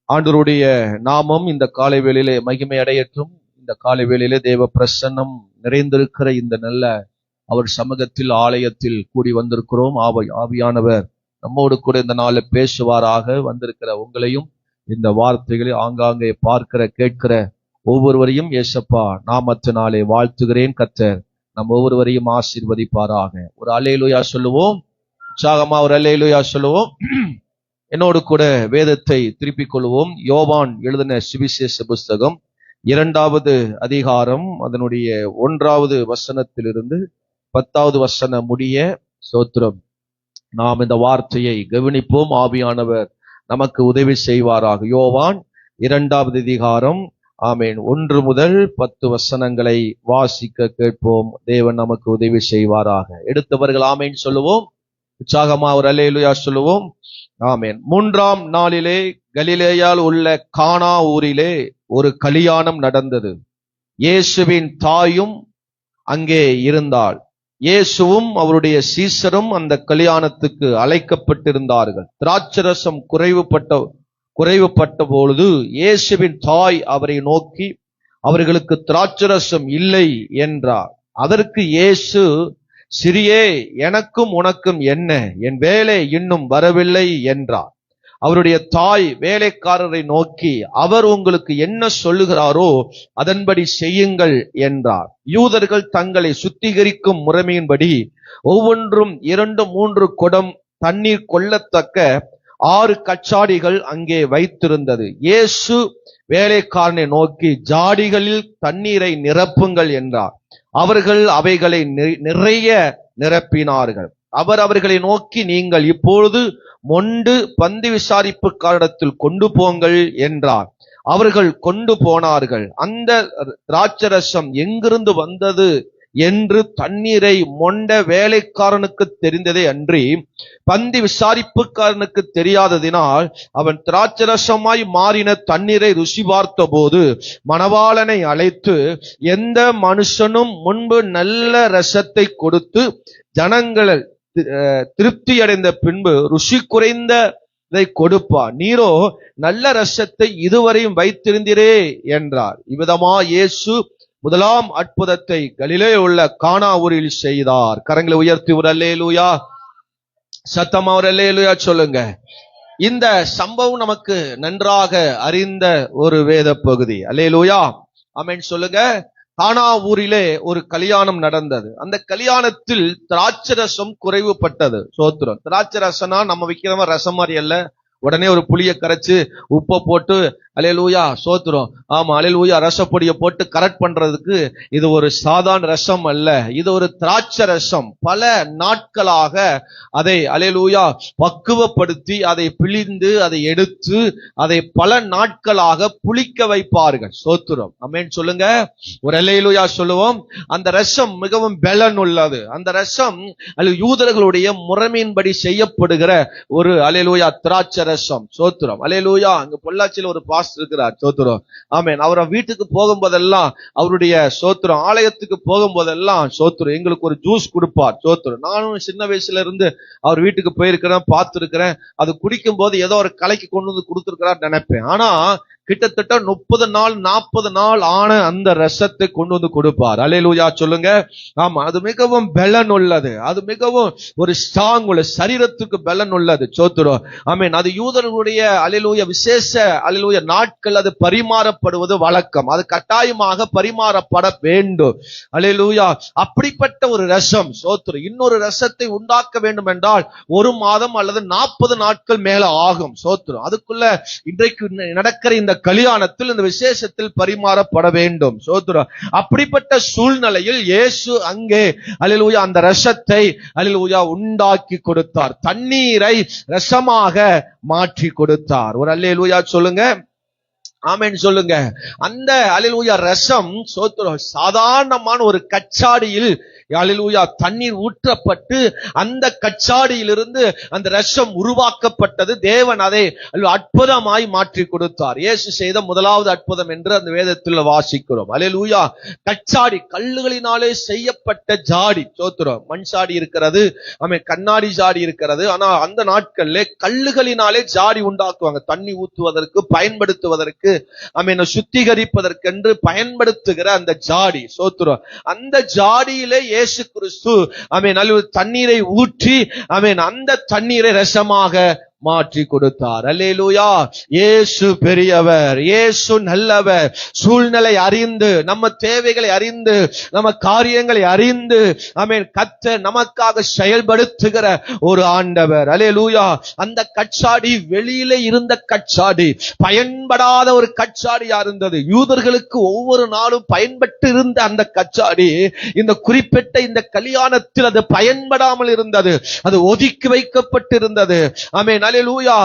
ஆண்டவருடைய நாமம் இந்த காலை வேளையிலே மகிமை அடையட்டும். இந்த காலை வேளையிலே தேவ பிரசன்னம் நிறைந்திருக்கிற இந்த நல்ல அவர் சமூகத்தில் ஆலயத்தில் கூடி வந்திருக்கிறோம். ஆவியானவர் நம்மோடு கூட இந்த நாளில் பேசுவாராக. வந்திருக்கிற உங்களையும் இந்த வார்த்தைகளை ஆங்காங்கே பார்க்கிற கேட்கிற ஒவ்வொருவரையும் ஏசப்பா நாமத்தினாலே வாழ்த்துகிறேன். கர்த்தர் நம் ஒவ்வொருவரையும் ஆசீர்வதிப்பாராக. ஒரு அல்லேலூயா சொல்லுவோம். உற்சாகமா ஒரு அல்லேலூயா சொல்லுவோம். என்னோடு கூட வேதத்தை திருப்பிக் கொள்வோம். யோவான் எழுதின சுவிசேஷ புஸ்தகம் 2வது அதிகாரம் அதனுடைய 1வது வசனத்திலிருந்து 10வது வசனம் முடிய. ஸ்தோத்திரம். நாம் இந்த வார்த்தையை கவனிப்போம். ஆவியானவர் நமக்கு உதவி செய்வாராக. யோவான் 2வது அதிகாரம் ஆமேன் 1 முதல் 10 வசனங்களை வாசிக்க கேட்போம். தேவன் நமக்கு உதவி செய்வாராக. எடுத்தவர்கள் ஆமேன் சொல்லுவோம். உற்சாகமா ஒரு அல்லேலூயா சொல்லுவோம். ஆமேன். 3ஆம் நாளிலே கலிலேயால் உள்ள கானா ஊரிலே ஒரு கல்யாணம் நடந்தது. இயேசுவின் தாயும் அங்கே இருந்தாள். இயேசுவும் அவருடைய சீசரும் அந்த கல்யாணத்துக்கு அழைக்கப்பட்டிருந்தார்கள். திராட்சரசம் குறைவுபட்ட பொழுது இயேசுவின் தாய் அவரை நோக்கி, அவர்களுக்கு திராட்சரசம் இல்லை என்றார். அதற்கு இயேசு, சிறியே, எனக்கும் உனக்கும் என்ன? என் வேலை இன்னும் வரவில்லை என்றார். அவருடைய தாய் வேலைக்காரரை நோக்கி, அவர் உங்களுக்கு என்ன சொல்லுகிறாரோ அதன்படி செய்யுங்கள் என்றார். யூதர்கள் தங்களை சுத்திகரிக்கும் முறைமையின்படி ஒவ்வொன்றும் 2-3 குடம் தண்ணீர் கொள்ளத்தக்க 6 கச்சாடிகள் அங்கே வைத்திருந்தது. இயேசு வேலைக்காரனை நோக்கி, ஜாடிகளில் தண்ணீரை நிரப்புங்கள் என்றார். அவர்கள் அவைகளை நிறைய நிரப்பினார்கள். அவர் அவர்களை நோக்கி, நீங்கள் இப்பொழுது மொண்டு பந்தி விசாரிப்புக்காரிடத்தில் கொண்டு போங்கள் என்றார். அவர்கள் கொண்டு போனார்கள். அந்த திராட்சரசம் எங்கிருந்து வந்தது என்று தண்ணீரை மொண்ட வேலைக்காரனுக்கு தெரிந்ததே அன்றி பந்தி விசாரிப்புக்காரனுக்கு தெரியாததினால் அவன் திராட்சரசமாய் மாறின தண்ணீரை ருசி பார்த்த போது மணவாளனை அழைத்து, எந்த மனுஷனும் முன்பு நல்ல ரசத்தை கொடுத்து ஜனங்கள் திருப்தி அடைந்த பின்பு ருசி குறைந்ததை கொடுப்பார், நீரோ நல்ல ரசத்தை இதுவரையும் வைத்திருந்தீரே என்றார். இவ்விதமா இயேசு முதலாம் அற்புதத்தை கலிலே உள்ள கானா ஊரில் செய்தார். கரங்களை உயர்த்தி ஒரு அல்லேலூயா, சத்தமா ஒரு அல்லேலூயா சொல்லுங்க. இந்த சம்பவம் நமக்கு நன்றாக அறிந்த ஒரு வேத பகுதி. அல்லேலூயா, ஆமென் சொல்லுங்க. கானா ஊரிலே ஒரு கல்யாணம் நடந்தது. அந்த கல்யாணத்தில் திராட்சரசம் குறைவுபட்டது. சோத்திரம். திராட்சரசனா நம்ம விற்கிறவன் ரசம் மாதிரி அல்ல. உடனே ஒரு புளியை கரைச்சு உப்பை போட்டு அல்லேலூயா சோத்திரம், ஆமா அல்லேலூயா ரசப்பொடியை போட்டு கரெக்ட் பண்றதுக்கு இது ஒரு சாதாரண ரசம் அல்ல. இது ஒரு திராட்சை ரசம். பல நாட்களாக அதை அல்லேலூயா பக்குவப்படுத்தி அதை பிழிந்து அதை எடுத்து அதை பல நாட்களாக புளிக்க வைப்பார்கள். சோத்திரம். ஆமென் சொல்லுங்க. ஒரு அல்லேலூயா சொல்லுவோம். அந்த ரசம் மிகவும் பலன் உள்ளது. அந்த ரசம் யூதர்களுடைய முறைமையின்படி செய்யப்படுகிற ஒரு அல்லேலூயா திராட்சை ரசம். சோத்திரம். அல்லேலூயா. அங்க பொள்ளாச்சியில் ஒரு இருக்கிறார். சோத்திரம். ஆமென். அவரை வீட்டுக்கு போகும்போதெல்லாம் அவருடைய சோத்திரம் ஆலயத்துக்கு போகும்போதெல்லாம் சோத்திரம் எங்களுக்கு ஒரு ஜூஸ் கொடுப்பார். சோத்திரம். நானும் சின்ன வயசுல இருந்து அவர் வீட்டுக்கு போயிருக்கிறேன், பார்த்திருக்கிறேன். அது குடிக்கும் போது ஏதோ ஒரு கலைக்கு கொண்டு வந்து கொடுத்திருக்கிறார் நினைப்பேன். ஆனா கிட்டத்தட்ட 30 நாள் 40 நாள் ஆன அந்த ரசத்தை கொண்டு வந்து கொடுப்பார். அல்லேலூயா சொல்லுங்க. ஆமா, அது மிகவும் பலன் உள்ளது. அது மிகவும் ஒரு ஸ்ட்ராங் உள்ள சரீரத்துக்கு பலன் உள்ளது. சோத்திரம். ஆமென். அது யூதர்களுடைய அல்லேலூயா விசேஷ அல்லேலூயா நாட்கள் அது பரிமாறப்படுவது வழக்கம். அது கட்டாயமாக பரிமாறப்பட வேண்டும். அல்லேலூயா. அப்படிப்பட்ட ஒரு ரசம். சோத்திரம். இன்னொரு ரசத்தை உண்டாக்க வேண்டும் என்றால் 1 மாதம் அல்லது 40 நாட்கள் மேல ஆகும். சோத்திரம். அதுக்குள்ள இன்றைக்கு நடக்கிற இந்த கல்யாணத்தில் இந்த விசேஷத்தில் பரிமாறப்பட வேண்டும். சோத்திரம். அப்படிப்பட்ட சூழ்நிலையில் இயேசு அங்கே அல்லேலூயா அந்த ரசத்தை அல்லேலூயா உண்டாக்கி கொடுத்தார். தண்ணீரை ரசமாக மாற்றி கொடுத்தார். ஒரு அல்லேலூயா சொல்லுங்க. ஆமென் சொல்லுங்க. அந்த அல்லேலூயா ரசம் சோத்திரம் சாதாரணமான ஒரு கச்சாடியில் ஹல்லேலூயா, தண்ணீர் ஊற்றப்பட்டு அந்த கச்சாடியிலிருந்து அந்த ரசம் உருவாக்கப்பட்டது. தேவன் அதை அற்புதமாய் மாற்றி கொடுத்தார். இயேசு செய்த முதலாவது அற்புதம் என்று அந்த வேதத்தில் வாசிக்கிறோம். ஹல்லேலூயா. கச்சாடி, கல்லுகளினாலே செய்யப்பட்ட ஜாடி. சோத்திரம். மண் சாடி இருக்கிறது, கண்ணாடி ஜாடி இருக்கிறது. ஆனா அந்த நாட்கள்ல கல்லுகளினாலே ஜாடி உண்டாக்குவாங்க. தண்ணி ஊற்றுவதற்கு, பயன்படுத்துவதற்கு, சுத்திகரிப்பதற்கென்று பயன்படுத்துகிற அந்த ஜாடி. சோத்திரம். அந்த ஜாடியிலே இயேசு கிறிஸ்து தண்ணீரை ஊற்றி அந்த தண்ணீரை ரசமாக மாற்றி கொடுத்தார். அல்லேலூயா. இயேசு பெரியவர், இயேசு நல்லவர். சூழ்நிலை அறிந்து, நம்ம தேவைகளை அறிந்து, நம்ம காரியங்களை அறிந்து கர்த்தர் நமக்காக செயல்படுத்துகிற ஒரு ஆண்டவர். அல்லேலூயா. அந்த கச்சாடி வெளியிலே இருந்த கச்சாடி, பயன்படாத ஒரு கச்சாடியா இருந்தது. யூதர்களுக்கு ஒவ்வொரு நாளும் பயன்பட்டு இருந்த அந்த கச்சாடி இந்த குறிப்பிட்ட இந்த கல்யாணத்தில் அது பயன்படாமல் இருந்தது. அது ஒதுக்கி வைக்கப்பட்டிருந்தது. ஆமென். அல்லேலூயா.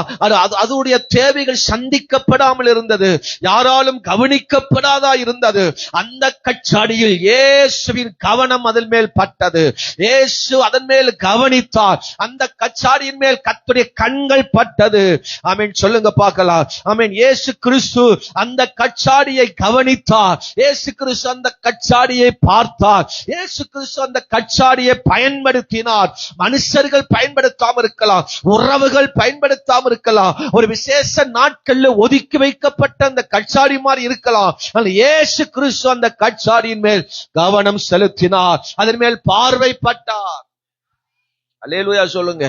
அதனுடைய தேவைகள் சந்திக்கப்படாமல் இருந்தது. யாராலும் கவனிக்கப்படாதா இருந்தது. அந்த கச்சாடியில் இயேசுவின் கவனம் அதன் மேல் பட்டது. இயேசு அதன் மேல் கவனித்தார். அந்த கச்சாடியின் மேல் கர்த்தருடைய கண்கள் பட்டது. ஆமென். சொல்லுங்க பார்க்கலாம். ஆமென். இயேசு கிறிஸ்து அந்த கச்சாடியை கவனித்தார். இயேசு கிறிஸ்து அந்த கச்சாடியை பார்த்தார். இயேசு கிறிஸ்து அந்த கச்சாடியை பயன்படுத்தினார். மனுஷர்கள் பயன்படுத்தாமல் இருக்கலாம், உறவுகள் பயன்படுத்தாமல் இருக்கலாம், ஒரு விசேஷ நாட்கள்ல ஒதுக்கி வைக்கப்பட்ட அந்த கச்சாடி மாதிரி இருக்கலாம். இயேசு கிறிஸ்து அந்த கச்சாடியின் மேல் கவனம் செலுத்தினார். அதன் மேல் பார்வைப்பட்டார். அல்லேலூயா. சொல்லுங்க.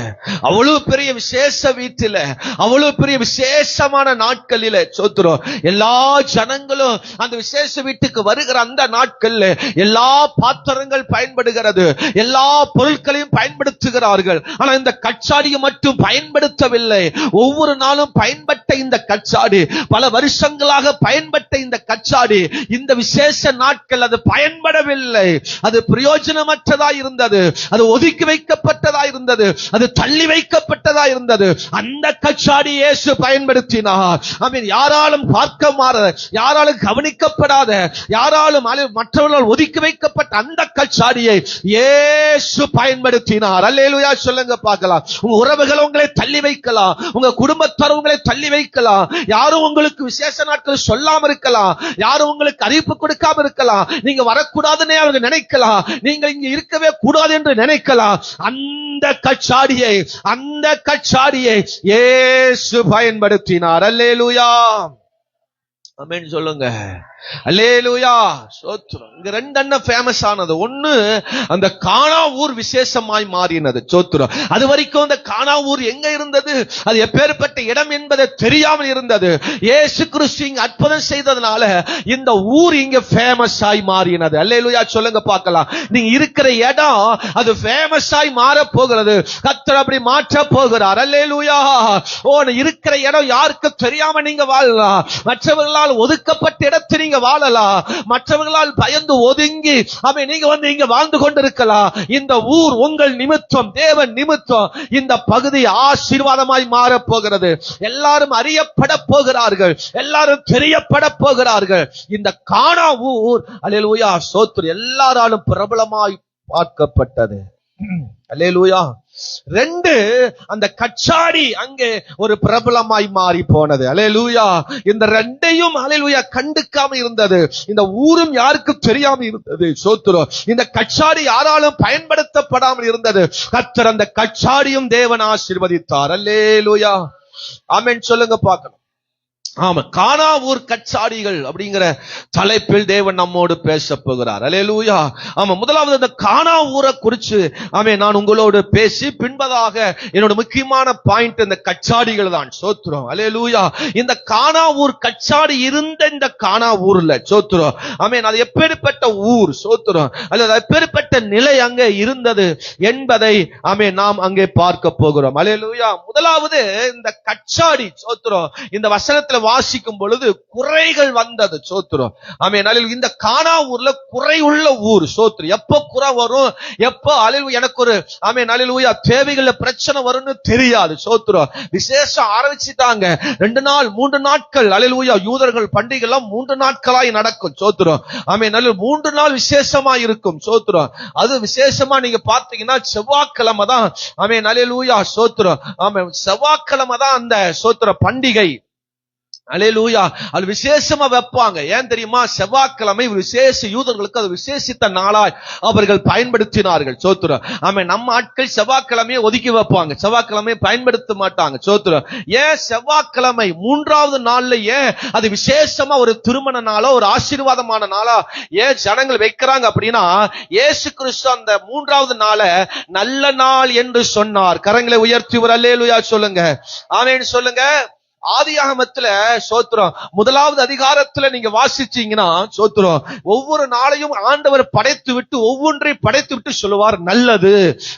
அவ்வளவு பெரிய விசேஷ வீட்டில, அவ்வளவு பெரிய விசேஷமான நாட்களில சோத்திரம், எல்லா ஜனங்களும் அந்த விசேஷ வீட்டுக்கு வருகிற அந்த நாட்கள்ல எல்லா பாத்திரங்கள் பயன்படுகிறது, எல்லா பொருட்களையும் பயன்படுத்துகிறார்கள். ஆனா இந்த கச்சாடியை மட்டும் பயன்படுத்தவில்லை. ஒவ்வொரு நாளும் பயன்பட்ட இந்த கச்சாடி, பல வருஷங்களாக பயன்பட்ட இந்த கச்சாடி, இந்த விசேஷ நாட்கள் அது பயன்படவில்லை. அது பிரயோஜனமற்றதா இருந்தது. அது ஒதுக்கி வைக்கப்பட்டதா இருந்தது. அது தள்ளி வைக்கப்பட்டதா இருந்தது. அந்த கச்சாடி இயேசு பயன்படுத்தினார். ஆமென். யாராலும் பார்க்க மாறாத, யாராலும் கவனிக்கப்படாத, யாராலும் மற்றவர்களால் ஒதுக்கி வைக்கப்பட்ட அந்த கச்சாடியை இயேசு பயன்படுத்தினார். அல்லேலூயா. சொல்லுங்க பார்க்கலாம். உங்க உறவுகள் உங்களை தள்ளி வைக்கலாம், உங்க குடும்பத்தார் உங்களை தள்ளி வைக்கலாம், யாரும் உங்களுக்கு விசேஷ நாட்கள் சொல்லாம இருக்கலாம், யாரும் உங்களுக்கு அறிவிப்பு கொடுக்காம இருக்கலாம், நீங்க வரக்கூடாதுன்னே அவங்க நினைக்கலாம், நீங்க இங்க இருக்கவே கூடாது என்று நினைக்கலாம். அந்த கச்சாடியை இயேசு பயன்படுத்தினார். அல்லேலூயா. ஆமென். சொல்லுங்க. அல்லேலூயா. சோத்திரம். இங்க ரெண்டு அண்ணன் ஃபேமஸ் ஆனது. ஒண்ணு, அந்த கானா ஊர் விசேஷமாய் மாறினது. சோத்திரம். அது வரைக்கும் அந்த கானா ஊர் எங்க இருந்தது, அது எப்பேற்பட்ட இடம் என்பதை தெரியாமல் இருந்தது. இயேசு கிறிஸ்து இங்க அற்புதம் செய்ததனால இந்த ஊர் இங்க ஃபேமஸ் ஆய் மாறினது. அல்லேலூயா. சொல்லுங்க பார்க்கலாம். நீங்க இருக்கிற இடம் அது ஃபேமஸ் ஆய் மாற போகிறது. கர்த்தர் அப்படி மாற்ற போகிறார். அல்லேலூயா. இருக்கிற இடம் யாருக்கு தெரியாம நீங்க வாழலாம். மற்றவர்களால் ஒதுக்கப்பட்ட இடத்தில் நீங்க வாழலாம். மற்றவர்களால் பயந்து ஒதுங்கி நீங்க வந்து இங்க வாழ்ந்து கொண்டிருக்கலாம். இந்த ஊர் உங்கள் நிமித்தம், தேவன் நிமித்தம் இந்த பகுதி ஆசீர்வாதமாய் மாற போகிறது. எல்லாரும் அறியப்பட போகிறார்கள், எல்லாரும் தெரியப்பட போகிறார்கள். இந்த கானா ஊர் அல்லேலூயா ஸ்தோத்திரம் எல்லாராலும் பிரபலமாய் பார்க்கப்பட்டது. அல்லேலூயா. ரெண்டு, அந்த கச்சாடி அங்கே ஒரு பிரபலமாய் மாறி போனது. அல்லேலூயா. இந்த ரெண்டையும் அல்லேலூயா கண்டுக்காம இருந்தது. இந்த ஊரும் யாருக்கு தெரியாம இருந்தது. சோத்திரம். இந்த கச்சாடி யாராலும் பயன்படுத்தப்படாமல் இருந்தது. கர்த்தர் அந்த கச்சாடியும் தேவன் ஆசீர்வதித்தார். அல்லேலூயா. ஆமென். சொல்லுங்க பார்க்கலாம். ஆமா, கானா ஊர் கச்சாடிகள் அப்படிங்கிற தலைப்பில் தேவன் நம்மோடு பேச போகிறார். அல்லேலூயா. ஆமா, முதலாவது அந்த கானா ஊரை குறித்து நான் உங்களோடு பேசி பின்பதாக என்னோட முக்கியமான பாயிண்ட் இந்த கச்சாடிகள் தான். சோத்திரம். அல்லேலூயா. இந்த கானா ஊர் கச்சாடி இருந்த இந்த கானா ஊர்ல சோத்திரம் அது எப்பேற்பட்ட ஊர். சோத்திரம். அல்லது எப்பேற்பட்ட நிலை அங்கே இருந்தது என்பதை நாம் அங்கே பார்க்க போகிறோம். அல்லேலூயா. முதலாவது இந்த கச்சாடி சோத்திரம் இந்த வசனத்துல வாசிக்கும் பொழுது குறைகள் வந்தது. சோத்திரம். ஆமென். அல்லேலூயா. இந்த கானா ஊர்ல குறை உள்ள ஊர். சோத்திரம். எப்ப குறை வரும், எப்ப அல்லேலூயா எனக்கு ஒரு ஆமென் அல்லேலூயா தேவைகள்ல பிரச்சனை வரும்னு தெரியாது. சோத்திரம். விசேஷம் ஆரம்பிச்சிட்டாங்க. 2 நாள் 3 நாட்கள் அல்லேலூயா யூதர்கள் பண்டிகை எல்லாம் 3 நாட்களாய் நடக்கும். சோத்திரம். ஆமென். நல்ல 3 நாள் விசேஷமா இருக்கும். சோத்திரம். அது விசேஷமா நீங்க பார்த்தீங்கன்னா செவ்வாய்க்கிழமை தான் ஆமென் அல்லேலூயா சோத்திரம். ஆமென். செவ்வாய்க்கிழமை தான் அந்த சோத்திர பண்டிகை. அல்லேலூயா. அது விசேஷமா வைப்பாங்க. ஏன் தெரியுமா? செவ்வாய்க்கிழமை விசேஷ யூதர்களுக்கு அது விசேஷித்த நாளாய் அவர்கள் பயன்படுத்தினார்கள். சோத்திரம். ஆமென். நம்ம ஆட்கள் செவ்வாய்க்கிழமையை ஒதுக்கி வைப்பாங்க, செவ்வாய்க்கிழமையை பயன்படுத்த மாட்டாங்க. சோத்திரம். ஏன் செவ்வாய்க்கிழமை 3வது நாள்ல ஏன் அது விசேஷமா ஒரு திருமண நாளோ ஒரு ஆசீர்வாதமான நாளா ஏன் ஜனங்கள் வைக்கிறாங்க அப்படின்னா, இயேசு கிறிஸ்து அந்த 3வது நாளை நல்ல நாள் என்று சொன்னார். கரங்களை உயர்த்தி ஒரு அல்லேலூயா சொல்லுங்க. ஆமென் சொல்லுங்க. ஆதியாகமத்துல சோத்திரம் 1வது அதிகாரத்துல நீங்க வாசிச்சீங்கன்னா சோத்திரம் ஒவ்வொரு நாளையும் ஆண்டவர் படைத்து விட்டு ஒவ்வொன்றை படைத்து விட்டு சொல்லுவார் நல்லது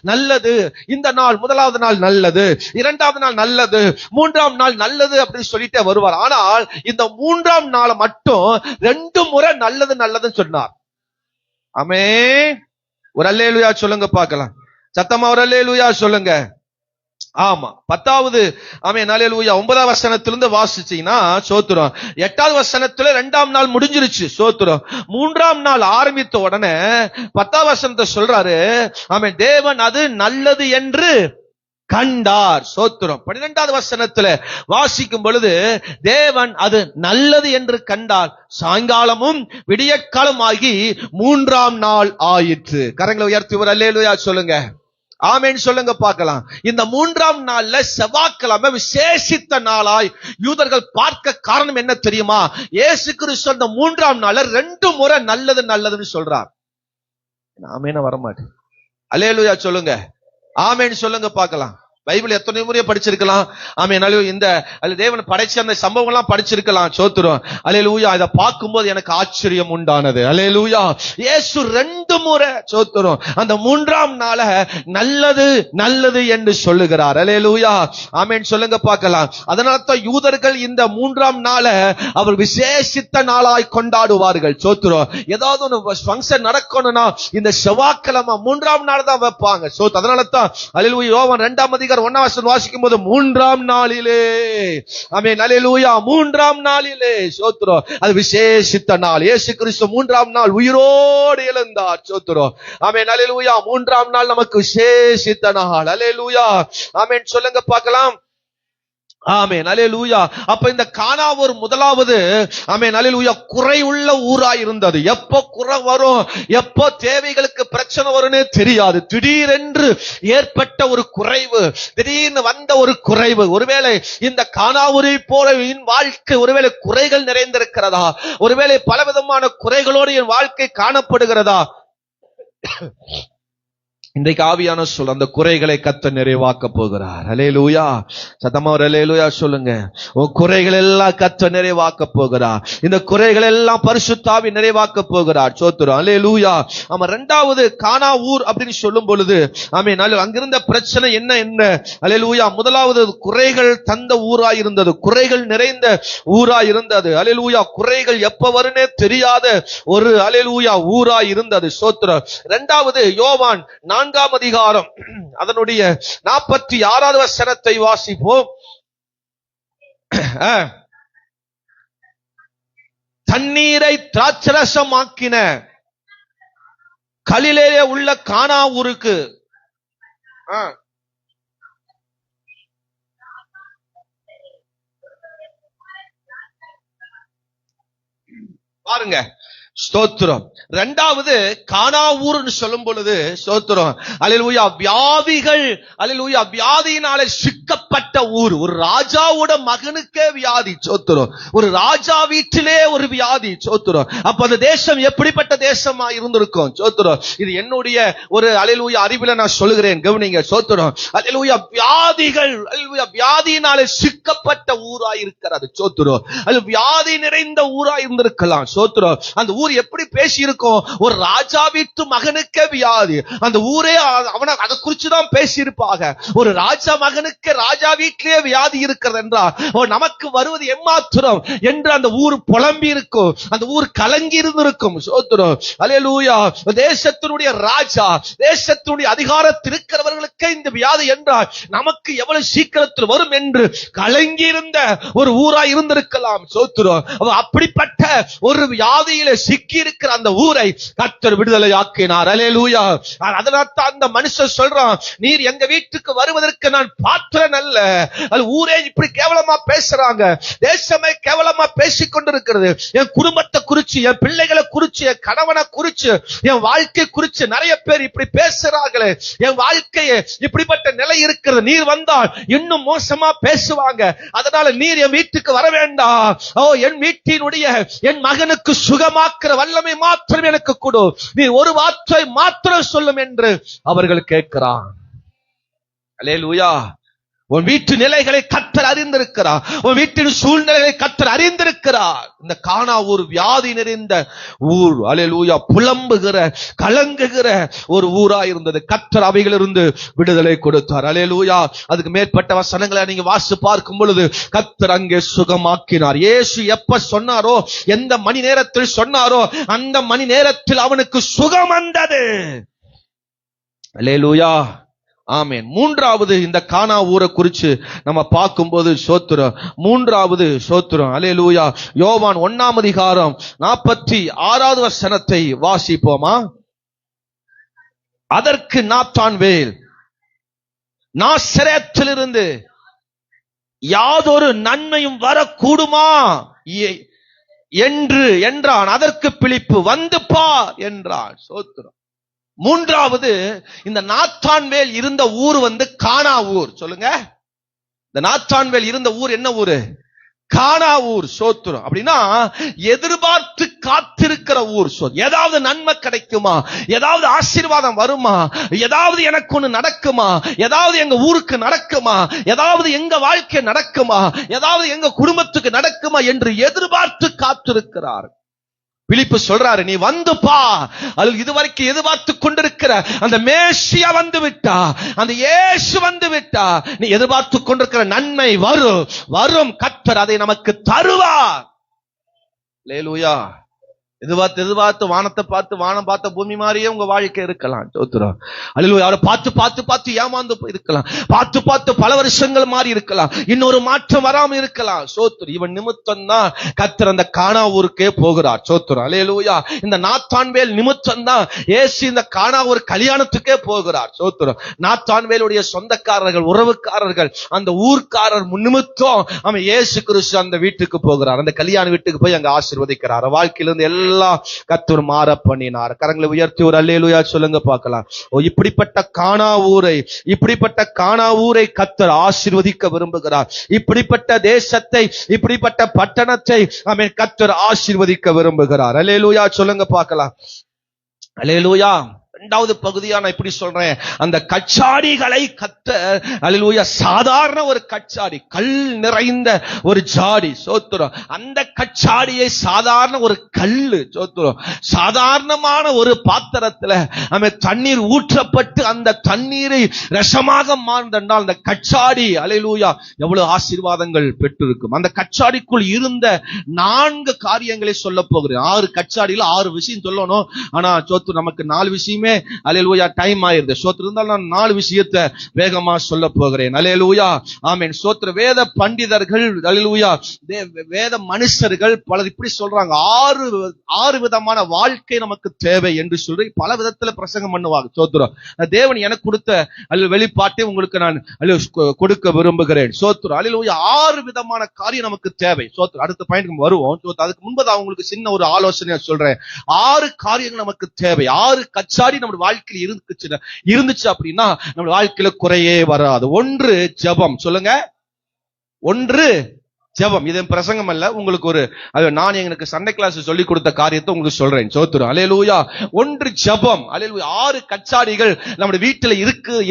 நல்லது. இந்த நாள் 1வது நாள் நல்லது, 2வது நாள் நல்லது, 3ஆம் நாள் நல்லது அப்படின்னு சொல்லிட்டே வருவார். ஆனால் இந்த 3ஆம் நாள் மட்டும் 2 முறை நல்லது நல்லதுன்னு சொன்னார். ஆமென். ஒரு அல்லேலூயா சொல்லுங்க பார்க்கலாம். சத்தமா ஒரு அல்லேலூயா சொல்லுங்க. ஆமா. 10வது ஆமென் அல்லேலூயா 9வது வசனத்திலிருந்து வாசிச்சீங்கன்னா சோத்திரம் 8வது வசனத்துல 2ஆம் நாள் முடிஞ்சிருச்சு. சோத்திரம். 3ஆம் நாள் ஆரம்பித்த உடனே 10வது வசனத்தை சொல்றாரு. ஆமென். தேவன் அது நல்லது என்று கண்டார். சோத்திரம். 12வது வசனத்துல வாசிக்கும் பொழுது தேவன் அது நல்லது என்று கண்டார். சாயங்காலமும் விடியற்காலம் ஆகி 3ஆம் நாள் ஆயிற்று. கரங்களை உயர்த்தி ஒரு அல்லேலூயா சொல்லுங்க. ஆமென் சொல்லுங்க பார்க்கலாம். இந்த 3ஆம் நாள்ல செவ்வாய்க்கிழமை விசேஷித்த நாளாய் யூதர்கள் பார்க்க காரணம் என்ன தெரியுமா? இயேசு கிறிஸ்து அந்த 3ஆம் நாள்ல 2 முறை நல்லது நல்லதுன்னு சொல்றார். ஆமென் வரமாட்டேன். அல்லேலூயா சொல்லுங்க. ஆமென் சொல்லுங்க பார்க்கலாம். பைபிள் எத்தனை முறையை படிச்சிருக்கலாம். ஆமென். இந்த தேவன் படைச்ச அந்த சம்பவம் எல்லாம் படிச்சிருக்கலாம். சோத்திரம். அல்லேலூயா. இதை பார்க்கும்போது எனக்கு ஆச்சரியம் உண்டானது. அல்லேலூயா. இயேசு 2 முறை சோத்திரம் அந்த 3ஆம் நாள நல்லது நல்லது என்று சொல்லுகிறார். அல்லேலூயா. ஆமென் சொல்லுங்க பார்க்கலாம். அதனால தான் யூதர்கள் இந்த 3ஆம் நாளை அவர் விசேஷித்த நாளாய் கொண்டாடுவார்கள். சோத்திரம். ஏதாவது ஒரு ஃபங்க்ஷன் நடக்கணும்னா இந்த செவ்வாய்க்கிழமை 3ஆம் நாள் தான் வைப்பாங்க. சோத்திரம். அதனால தான் அல்லேலூயா யோவான் 2ஆம் அதிகாரம் 1ஆம் வசனம் வாசிக்கும் போது 3ஆம் நாளிலே ஆமென் அல்லேலூயா 3ஆம் நாளிலே சோத்திரம் அது விசேஷித்த நாள். இயேசு கிறிஸ்து 3ஆம் நாள் உயிரோடு எழுந்தார். சோத்திரம். ஆமென் அல்லேலூயா. 3ஆம் நாள் நமக்கு விசேஷித்த நாள். அல்லேலூயா. ஆமென் சொல்லுங்க பார்க்கலாம். ஆமென் அல்லேலூயா. அப்ப இந்த கானா ஊர் 1வது ஆமென் அல்லேலூயா குறை உள்ள ஊரா இருந்தது. எப்ப குறை வரும், எப்ப தேவைகளுக்கு பிரச்சனை வரும்னே தெரியாது. திடீரென்று ஏற்பட்ட ஒரு குறைவு, திடீர்னு வந்த ஒரு குறைவு. ஒருவேளை இந்த கானா ஊரை போல என் வாழ்க்கை ஒருவேளை குறைகள் நிறைந்திருக்கிறதா? ஒருவேளை பலவிதமான குறைகளோடு என் வாழ்க்கை காணப்படுகிறதா? இன்றைக்கு ஆவியான சொல் அந்த குறைகளை கர்த்தர் நிறைவாக்க போகிறார். அல்லேலூயா. சத்தமா ஒரு அல்லேலூயா சொல்லுங்க. உன் குறைகள் எல்லாம் கர்த்தர் நிறைவாக்க போகிறார். இந்த குறைகள் எல்லாம் பரிசுத்த ஆவி நிறைவாக்க போகிறார். சோத்திரம். அல்லேலூயா. ஆமா. 2வது கானா ஊர் அப்படின்னு சொல்லும் பொழுது ஆமென் அங்கிருந்த பிரச்சனை என்ன? அல்லேலூயா. 1வது குறைகள் தந்த ஊரா இருந்தது, குறைகள் நிறைந்த ஊரா இருந்தது. அல்லேலூயா. குறைகள் எப்ப வரும்னே தெரியாத ஒரு அல்லேலூயா ஊரா இருந்தது. சோத்திரம். 2வது யோவான் 4ஆம் அதிகாரம் அதனுடைய 46வது வசனத்தை வாசிப்போம். தண்ணீரை திராட்சரசமாக்கின கலிலேயே உள்ள கானா ஊருக்கு பாருங்க. ஸ்தோத்திரம். 2வது கானா ஊர்னு சொல்லும் பொழுது ஸ்தோத்திரம் அல்லேலூயா வியாதிகள் அல்லேலூயா வியாதியினாலே சிக்கப்பட்ட ஊர். ஒரு ராஜாவோட மகனுக்கே வியாதி. சோத்திரம். ஒரு ராஜா வீட்டிலே ஒரு வியாதி. சோத்திரம். அப்ப அந்த தேசம் எப்படிப்பட்ட தேசமா இருந்திருக்கும்? சோத்திரம். இது என்னுடைய ஒரு அல்லேலூயா அறிவில நான் சொல்லுகிறேன், கவனிங்க. சோத்திரம். அல்லேலூயா வியாதிகள் அல்லேலூயா வியாதியினாலே சிக்கப்பட்ட ஊரா இருக்கிறது. சோத்திரம். அது வியாதி நிறைந்த ஊரா இருந்திருக்கலாம். சோத்திரம். அந்த ஊர் எப்படி பேசி இருக்கும்? ஒரு ராஜா வீட்டு மகனுக்கே வியாதி. அந்த ஊரே அவனை அதை குறிச்சுதான் பேசி இருப்பாங்க. ஒரு ராஜா மகனுக்கு ராஜா வீட்டிலேயே வியாதி இருக்கிறது என்றால் நமக்கு வருவது எம்மாத்திரம் என்று அந்த ஊர் புலம்பி இருக்கும், அந்த ஊர் கலங்கி இருந்திருக்கும். சோத்திரம், அல்லேலூயா. தேசத்தினுடைய ராஜா, தேசத்தினுடைய அதிகாரத்தில் இருக்கிறவர்களுக்கு இந்த வியாதி என்றால் நமக்கு எவ்வளவு சீக்கிரத்தில் வரும் என்று கலங்கி இருந்த ஒரு ஊராய் இருந்திருக்கலாம். சோத்திரம், அப்படிப்பட்ட ஒரு வியாதியில சிக்கி இருக்கிற அந்த ஊரை கர்த்தர் விடுதலை ஆக்கினார். அல்லேலூயா. அதனால்தான் அந்த மனுஷன் சொல்றான், நீர் எங்க வீட்டுக்கு வருவதற்கு நான் பாத்திரன் அல்ல. அது ஊரே இப்படி கேவலமா பேசுறாங்க, தேசமே கேவலமா பேசிக் கொண்டிருக்கிறது. என் குடும்பத்தை குறிச்சு, என் பிள்ளைகளை குறிச்சு, என் கணவனை குறிச்சு, என் வாழ்க்கை குறிச்சு நிறைய பேர் இப்படி பேசுறாங்களே, என் வாழ்க்கையே இப்படிப்பட்ட நிலை இருக்கிறது, நீர் வந்தால் இன்னும் மோசமா பேசுவாங்க. அதனால நீர் என் வீட்டுக்கு வர வேண்டாம். என் வீட்டினுடைய என் மகனுக்கு சுகமாக்குற வல்லமை மாத்திரம் எனக்கு கொடு, நீ ஒரு வார்த்தை மாத்திரம் சொல்லும் என்று அவர்கள் கேட்கிறான். அல்லேலூயா. உன் வீட்டு நிலைகளை கர்த்தர் அறிந்திருக்கிறார், உன் வீட்டின் சூழ்நிலைகளை கர்த்தர் அறிந்திருக்கிறார். இந்த கானா ஒரு வியாதி நிறைந்த ஊர், அல்லேலூயா, புலம்புகிற கலங்குகிற ஒரு ஊரா இருந்தது. கர்த்தர் அவைகளிலிருந்து விடுதலை கொடுத்தார். அல்லேலூயா. அதுக்கு மேற்பட்ட வசனங்களை நீங்க வாசித்து பார்க்கும் பொழுது கர்த்தர் அங்கே சுகமாக்கினார். இயேசு எப்ப சொன்னாரோ, எந்த மணி நேரத்தில் சொன்னாரோ அந்த மணி நேரத்தில் அவனுக்கு சுகம் வந்தது. அல்லேலூயா. ஆமென். மூன்றாவது இந்த கானா ஊரை குறிச்சு நம்ம பார்க்கும்போது சோத்திரம், மூன்றாவது சோத்திரம், அல்லேலூயா, யோவான் 1ஆம் அதிகாரம் 46வது வசனத்தை வாசிப்போமா? அதற்கு நாத்தான்வேல், நாசரேத்திலிருந்து யாதொரு நன்மையும் வரக்கூடுமா என்றான். அதற்கு பிலிப்பு, வந்து பார் என்றான். சோத்திரம். மூன்றாவது, இந்த நாத்தான்வேல் இருந்த ஊர் கானா ஊர். சொல்லுங்க, இந்த நாத்தான்வேல் இருந்த ஊர் என்ன ஊரு? கானா ஊர். சோத்திரம். அப்படின்னா எதிர்பார்த்து காத்திருக்கிற ஊர். ஏதாவது நன்மை கிடைக்குமா, ஏதாவது ஆசீர்வாதம் வருமா, ஏதாவது எனக்கு ஒண்ணு நடக்குமா, ஏதாவது எங்க ஊருக்கு நடக்குமா, ஏதாவது எங்க வாழ்க்கை நடக்குமா, ஏதாவது எங்க குடும்பத்துக்கு நடக்குமா என்று எதிர்பார்த்து காத்திருக்கிறார். பிலிப்பு சொல்றாரு, நீ வந்து பா. அது இதுவரைக்கும் எதிர்பார்த்து கொண்டிருக்கிற அந்த மேசியா வந்து விட்டா, அந்த இயேசு வந்து விட்டா. நீ எதிர்பார்த்து கொண்டிருக்கிற நன்மை வரும். கர்த்தர் அதை நமக்கு தருவார். அல்லேலூயா. எதிர்பார்த்து வானத்தை பார்த்து, வானம் பார்த்த பூமி மாதிரியே உங்க வாழ்க்கை இருக்கலாம். சோத்திரம். அல்லேலூயா. அவரை பார்த்து ஏமாந்து இருக்கலாம், பார்த்து பல வருஷங்கள் மாறி இருக்கலாம், இன்னொரு மாற்றம் வராம இருக்கலாம். சோத்திரம். இவன் நிமித்தம் தான் கர்த்தர் அந்த கானா ஊருக்கே போகிறார். சோத்திரம். அல்லேலூயா. இந்த நாத்தான்வேல் நிமித்தம் தான் இயேசு இந்த கானா ஊர் கல்யாணத்துக்கே போகிறார். சோத்திரம். நாத்தான்வேலுடைய சொந்தக்காரர்கள், உறவுக்காரர்கள், அந்த ஊர்க்காரர் நிமித்தம் அவன் இயேசு கிறிஸ்து அந்த வீட்டுக்கு போகிறார், அந்த கல்யாண வீட்டுக்கு போய் அங்க ஆசீர்வதிக்கிறார். வாழ்க்கையிலிருந்து எல்லாம் கர்த்தர் மாற பண்ணினார். கரங்களை உயர்த்தி ஒரு அல்லேலூயா சொல்லுங்க பார்க்கலாம். இப்படிப்பட்ட கானா ஊரை கர்த்தர் ஆசீர்வதிக்க விரும்புகிறார். இப்படிப்பட்ட தேசத்தை, இப்படிப்பட்ட பட்டணத்தை ஆமென் கர்த்தர் ஆசீர்வதிக்க விரும்புகிறார். அல்லேலூயா சொல்லுங்க பார்க்கலாம். அல்லேலூயா. இரண்டாவது பகுதியா நான் இப்படி சொல்றேன், அந்த கச்சாடிகளை கர்த்தர், அல்லேலூயா, சாதாரண ஒரு கச்சாடி, கல் நிறைந்த ஒரு ஜாடி. சோத்திரம். அந்த கச்சாடியை சாதாரண ஒரு கல்லு, சோத்திரம், சாதாரணமான ஒரு பாத்திரத்துல தண்ணீர் ஊற்றப்பட்டு அந்த தண்ணீரை ரசமாக மாறினால் அந்த கச்சாடி, அல்லேலூயா, எவ்வளவு ஆசீர்வாதங்கள் பெற்றிருக்கும். அந்த கச்சாடிக்குள் இருந்த 4 காரியங்களை சொல்ல போகிறேன். 6 கச்சாடியில 6 விஷயம் சொல்லணும். ஆனா சோத்திரம், நமக்கு 4 விஷயமே அல்லேலூயா டைம் ஆயிருது. சோத்திரம். இருந்தாலும் நான் 4 விஷயத்தை வேகமா சொல்ல போகிறேன். அல்லேலூயா. ஆமென். சோத்திரம். வேத பண்டிதர்கள், அல்லேலூயா, வேத மனுஷர்கள் பலர் இப்படி சொல்றாங்க, 6 விதமான வாழ்க்கை நமக்கு தேவை என்று சொல்லி பல விதத்துல பிரசங்கம் பண்ணுவாங்க. சோத்திரம். தேவன் எனக்கு கொடுத்த வெளிப்பாட்டை உங்களுக்கு நான் கொடுக்க விரும்புகிறேன். சோத்திரம். அல்லேலூயா. 6 விதமான காரியம் நமக்கு தேவை. சோத்திரம். அடுத்த பாயிண்ட் வருவோம். அதுக்கு முன்பதாக உங்களுக்கு சின்ன ஒரு ஆலோசனை சொல்றேன். 6 காரியங்கள் நமக்கு தேவை. 6 கச்சாடி நம்ம வாழ்க்கையில் இருந்துச்சு அப்படின்னா நம்ம வாழ்க்கையில குறையே வராது. 1 ஜெபம். சொல்லுங்க. 1 ஜெபம். இது பிரசங்கம் அல்ல, உங்களுக்கு ஒரு நான் எனக்கு சண்டே கிளாஸ் சொல்லி கொடுத்த காரியத்தை உங்களுக்கு சொல்றேன். சோத்திரம். அல்லேலூயா. 1 ஜெபம். அல்லேலூயா. 6 கச்சாடிகள் நம்ம வீட்டில்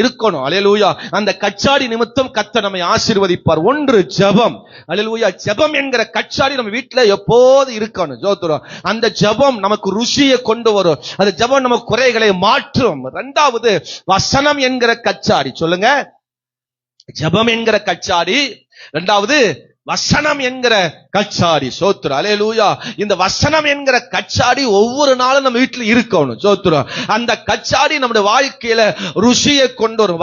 இருக்கணும். அல்லேலூயா. அந்த கச்சாடி நிமித்தம் கர்த்தர் நம்மை ஆசீர்வதிப்பார். 1 ஜெபம். அல்லேலூயா. ஜெபம் என்கிற கச்சாடி நம்ம வீட்டில் எப்போது இருக்கணும். சோத்திரம். அந்த ஜெபம் நமக்கு ருசியை கொண்டு வரும். அந்த ஜெபம் நம்ம குறைகளை மாற்றும். 2வது வசனம் என்கிற கச்சாடி. சொல்லுங்க. ஜெபம் என்கிற கச்சாடி, இரண்டாவது வசனம் என்கிற கச்சாடி. சோத்திரம், அல்லேலூயா. இந்த வசனம் என்கிற கச்சாடி ஒவ்வொரு நாளும் நம்ம வீட்டுல இருக்கணும். சோத்திரம். அந்த கச்சாடி நம்முடைய வாழ்க்கையில ருசியை கொண்டு வரும்.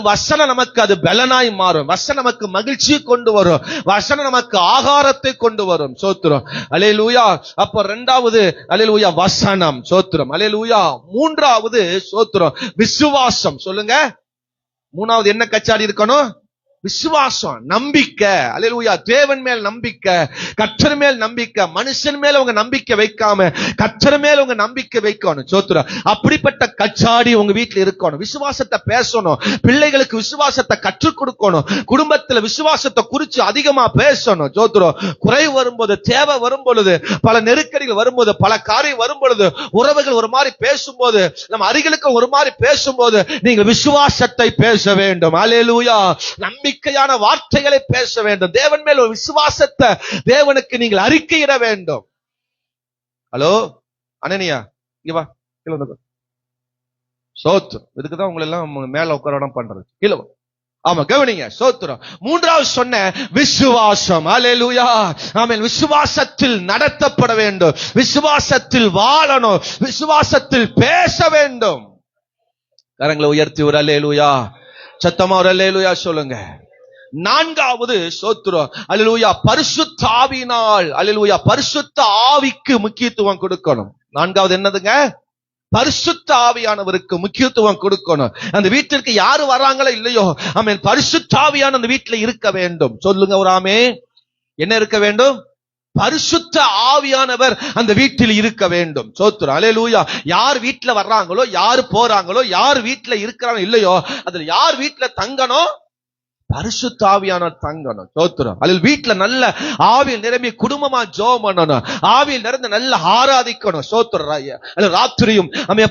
வசனம் நமக்கு அது பலனாய் மாறும். வசனம் நமக்கு மகிழ்ச்சியை கொண்டு வரும். வசனம் நமக்கு ஆகாரத்தை கொண்டு வரும். சோத்திரம், அல்லேலூயா. அப்ப இரண்டாவது அல்லேலூயா வசனம். சோத்திரம், அல்லேலூயா. மூன்றாவது சோத்திரம் விசுவாசம். சொல்லுங்க, மூணாவது என்ன கச்சாடி இருக்கணும்? விசுவாசம், நம்பிக்கை. அல்லேலூயா. தேவன் மேல் நம்பிக்கை, கர்த்தர் மேல் நம்பிக்கை. மனுஷன் மேல உங்க நம்பிக்கை வைக்காம கர்த்தர் மேல உங்க நம்பிக்கை வைக்கணும். சோத்திரம். அப்படிப்பட்ட கச்சாடி உங்க வீட்டுல இருக்கணும். விசுவாசத்தை பேசணும், பிள்ளைகளுக்கு விசுவாசத்தை கற்றுக் கொடுக்கணும், குடும்பத்துல விசுவாசத்தை குறிச்சு அதிகமா பேசணும். சோத்திரம். குறை வரும்போது, தேவை வரும் பொழுது, பல நெருக்கடிகள் வரும்போது, பல காரியம் வரும் பொழுது, உறவுகள் ஒரு மாதிரி பேசும்போது, நம்ம அருகிலுக்கு ஒரு மாதிரி பேசும்போது நீங்க விசுவாசத்தை பேச வேண்டும். அல்லேலூயா. நம்பிக்கையான வார்த்தைகளை பேச வேண்டும். தேவன் மேல் ஒரு விசுவாசத்தை தேவனுக்கு நீங்கள் அறிக்கையிட வேண்டும். ஹலோ அனனியா, இங்க வா, கீழ வந்து. சோத்திரம். இதுக்குதான் உங்களை எல்லாம் மேல உட்கார பண்றது. கீழ வா. ஆமா, கவனிங்க. சோத்திரம். மூன்றாவது சொன்ன விசுவாசம். அல்லேலூயா. ஆமென். விசுவாசத்தில் நடத்தப்பட வேண்டும், விசுவாசத்தில் வாழணும், விசுவாசத்தில் பேச வேண்டும். கரங்களை உயர்த்தி ஒரு அல்லேலூயா, சத்தமா ஒரு அல்லேலூயா சொல்லுங்க. நான்காவது சோத்திரம், அல்லேலூயா, பரிசுத்த ஆவியினால், அல்லேலூயா, பரிசுத்த ஆவிக்கு முக்கியத்துவம் கொடுக்கணும். நான்காவது என்னதுங்க? பரிசுத்த ஆவியானவருக்கு முக்கியத்துவம் கொடுக்கணும். அந்த வீட்டிற்கு யாரு வராங்களோ இல்லையோ, ஆமென், பரிசுத்த ஆவியான அந்த வீட்டுல இருக்க வேண்டும். சொல்லுங்க ஒரு ஆமென். என்ன இருக்க வேண்டும்? பரிசுத்த ஆவியானவர் அந்த வீட்டில் இருக்க வேண்டும். சோத்திரம், அல்லேலூயா. யார் வீட்டுல வர்றாங்களோ, யாரு போறாங்களோ, யார் வீட்டுல இருக்கிறாங்களோ இல்லையோ, அதுல யார் வீட்டுல தங்கணும்? பரிசுத்த ஆவியானவர் தங்கணும். சோத்திரம். அதில் வீட்டுல நல்ல ஆவியில் நிரம்பி குடும்பமா ஜெபம் பண்ணணும், ஆவியில் நிறைந்து நல்ல ஆராதிக்கணும். சோத்திரம். ராத்திரியும்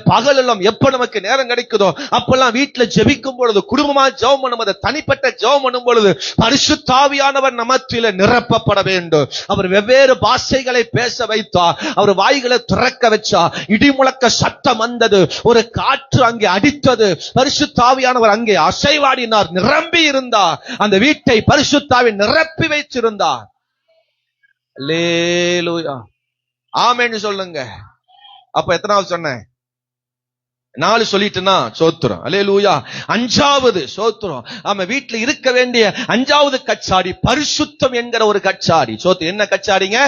பகல் எல்லாம் எப்ப நமக்கு நேரம் கிடைக்குதோ அப்பெல்லாம் வீட்டுல ஜெபிக்கும் பொழுது, குடும்பமா ஜெபம் பண்ணும்போது, தனிப்பட்ட ஜெபம் பண்ணும் பொழுது பரிசுத்த ஆவியானவர் நமத்தில நிரப்பப்பட வேண்டும். அவர் வெவ்வேறு பாஷைகளை பேச வைத்தார், அவர் வாய்களை திறக்க வச்சா, இடி முழக்க சத்தம் வந்தது, ஒரு காற்று அங்கே அடித்தது, பரிசுத்த ஆவியானவர் அங்கே அசைவாடினார், நிரம்பி இருந்தார். அந்த வீட்டை பரிசுத்தாவி நிரப்பி வைச்சிருந்தார். அல்லேலூயா. ஆமென் சொல்லுங்க. அப்ப எத்தனாவது சொன்னேன்? 4 சொல்லிட்டுனா சோத்திரம். அல்லேலூயா. அஞ்சாவது சோத்திரம், ஆமா, வீட்டுல இருக்க வேண்டிய அஞ்சாவது கச்சாடி பரிசுத்தம் என்கிற ஒரு கச்சாடி. சோத்திரம். என்ன கச்சாடிங்க?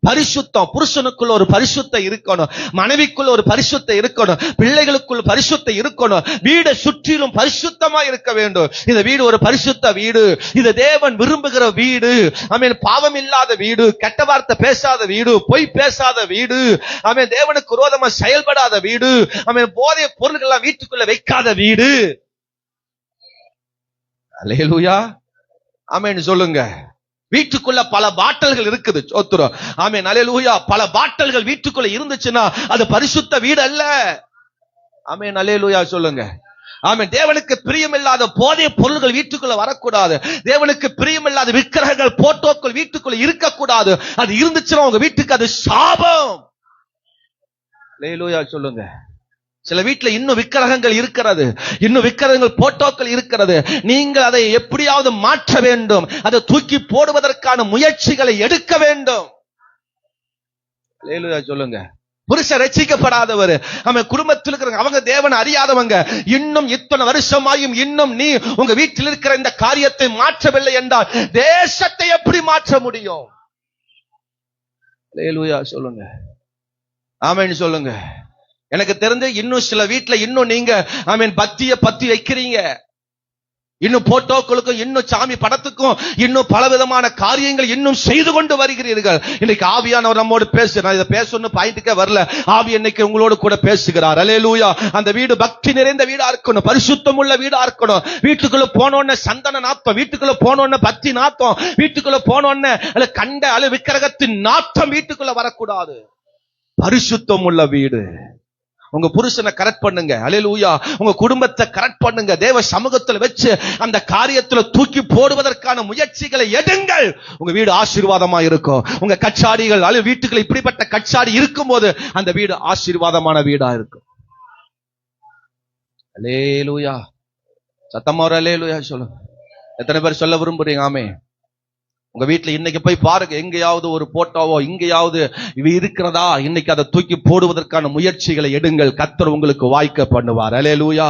பரிசுத்தம். புருஷனுக்குள்ள ஒரு பரிசுத்தம் இருக்கணும், மனைவிக்குள்ள ஒரு பரிசுத்தம் இருக்கணும், பிள்ளைகளுக்குள்ள பரிசுத்தம் இருக்கணும், வீடை சுற்றிலும் பரிசுத்தமா இருக்க வேண்டும். இந்த வீடு ஒரு பரிசுத்த வீடு, இது தேவன் விரும்புகிற வீடு. ஆமென். பாவம் இல்லாத வீடு, கெட்ட வார்த்தை பேசாத வீடு, பொய் பேசாத வீடு, ஆமென், தேவனுக்கு விரோதமா செயல்படாத வீடு, ஆமென், போதை பொருள்கள் எல்லாம் வீட்டுக்குள்ள வைக்காத வீடு. அல்லேலூயா. ஆமென் சொல்லுங்க. வீட்டுக்குள்ள பல பாட்டல்கள் இருக்குது. சோத்திரம். ஆமென், அல்லேலூயா. பல பாட்டல்கள் வீட்டுக்குள்ள இருந்துச்சுன்னா அது பரிசுத்த வீடு அல்ல. ஆமென், அல்லேலூயா சொல்லுங்க. ஆமென். தேவனுக்கு பிரியமில்லாத போதை பொருள்கள் வீட்டுக்குள்ள வரக்கூடாது. தேவனுக்கு பிரியமில்லாத விக்கிரகங்கள், போட்டோக்கள் வீட்டுக்குள்ள இருக்கக்கூடாது. அது இருந்துச்சுன்னா உங்க வீட்டுக்கு அது சாபம். அல்லேலூயா சொல்லுங்க. சில வீட்டுல இன்னும் விக்கிரகங்கள் இருக்கிறது, இன்னும் விக்கிரகங்கள், போட்டோக்கள் இருக்கிறது. நீங்கள் அதை எப்படியாவது மாற்ற வேண்டும், அதை தூக்கி போடுவதற்கான முயற்சிகளை எடுக்க வேண்டும். அல்லேலூயா சொல்லுங்க. புருஷன் ரட்சிக்கப்படாதவர், அவன் குடும்பத்தில் இருக்கிற அவங்க தேவனை அறியாதவங்க, இன்னும் இத்தனை வருஷமாயும் இன்னும் நீ உங்க வீட்டில் இருக்கிற இந்த காரியத்தை மாற்றவில்லை என்றால் தேசத்தை எப்படி மாற்ற முடியும்? அல்லேலூயா சொல்லுங்க. ஆமென் சொல்லுங்க. எனக்கு தெரிஞ்சு இன்னும் சில வீட்டுல இன்னும் நீங்க ஆமென் பத்தி வைக்கிறீங்க, இன்னும் போட்டோக்களுக்கும் இன்னும் சாமி படத்துக்கும் இன்னும் பலவிதமான காரியங்கள் இன்னும் செய்து கொண்டு வருகிறீர்கள். இன்னைக்கு ஆவியானவர் நம்மோடு நான் இதை பேசணும் பாயிண்ட்டுக்கே வரல. ஆவி இன்னைக்கு உங்களோடு கூட பேசுகிறார். அல்லேலூயா. அந்த வீடு பக்தி நிறைந்த வீடா இருக்கணும், பரிசுத்தம் உள்ள வீடா இருக்கணும். வீட்டுக்குள்ள போனோன்னு சந்தன நாத்தம், வீட்டுக்குள்ள போனோன்னு பத்தி நாத்தம், வீட்டுக்குள்ள போனோன்னு கண்ட விக்கிரகத்தின் நாத்தம் வீட்டுக்குள்ள வரக்கூடாது. பரிசுத்தம் உள்ள வீடு. உங்க புருஷனை கரெக்ட் பண்ணுங்க. அல்லேலூயா. உங்க குடும்பத்தை கரெக்ட் பண்ணுங்க. தேவ சமூகத்தில் வச்சு அந்த காரியத்துல தூக்கி போடுவதற்கான முயற்சிகளை எடுங்கள். உங்க வீடு ஆசீர்வாதமா இருக்கும். உங்க கச்சாடிகள் வீட்டுக்குள்ள இப்படிப்பட்ட கச்சாடி இருக்கும் போது அந்த வீடு ஆசீர்வாதமான வீடா இருக்கும். அல்லேலூயா. சத்தமா ஒரு அல்லேலூயா சொல்லுங்க. எத்தனை பேர் சொல்ல விரும்புறீங்க? ஆமே. உங்க வீட்டுல இன்னைக்கு போய் பாருங்க, எங்கேயாவது ஒரு போட்டோவோ இங்கேயாவது இவ இருக்கிறதா, இன்னைக்கு அதை தூக்கி போடுவதற்கான முயற்சிகளை எடுங்கள். கர்த்தர் உங்களுக்கு வாய்க்க பண்ணுவார். அல்லேலூயா,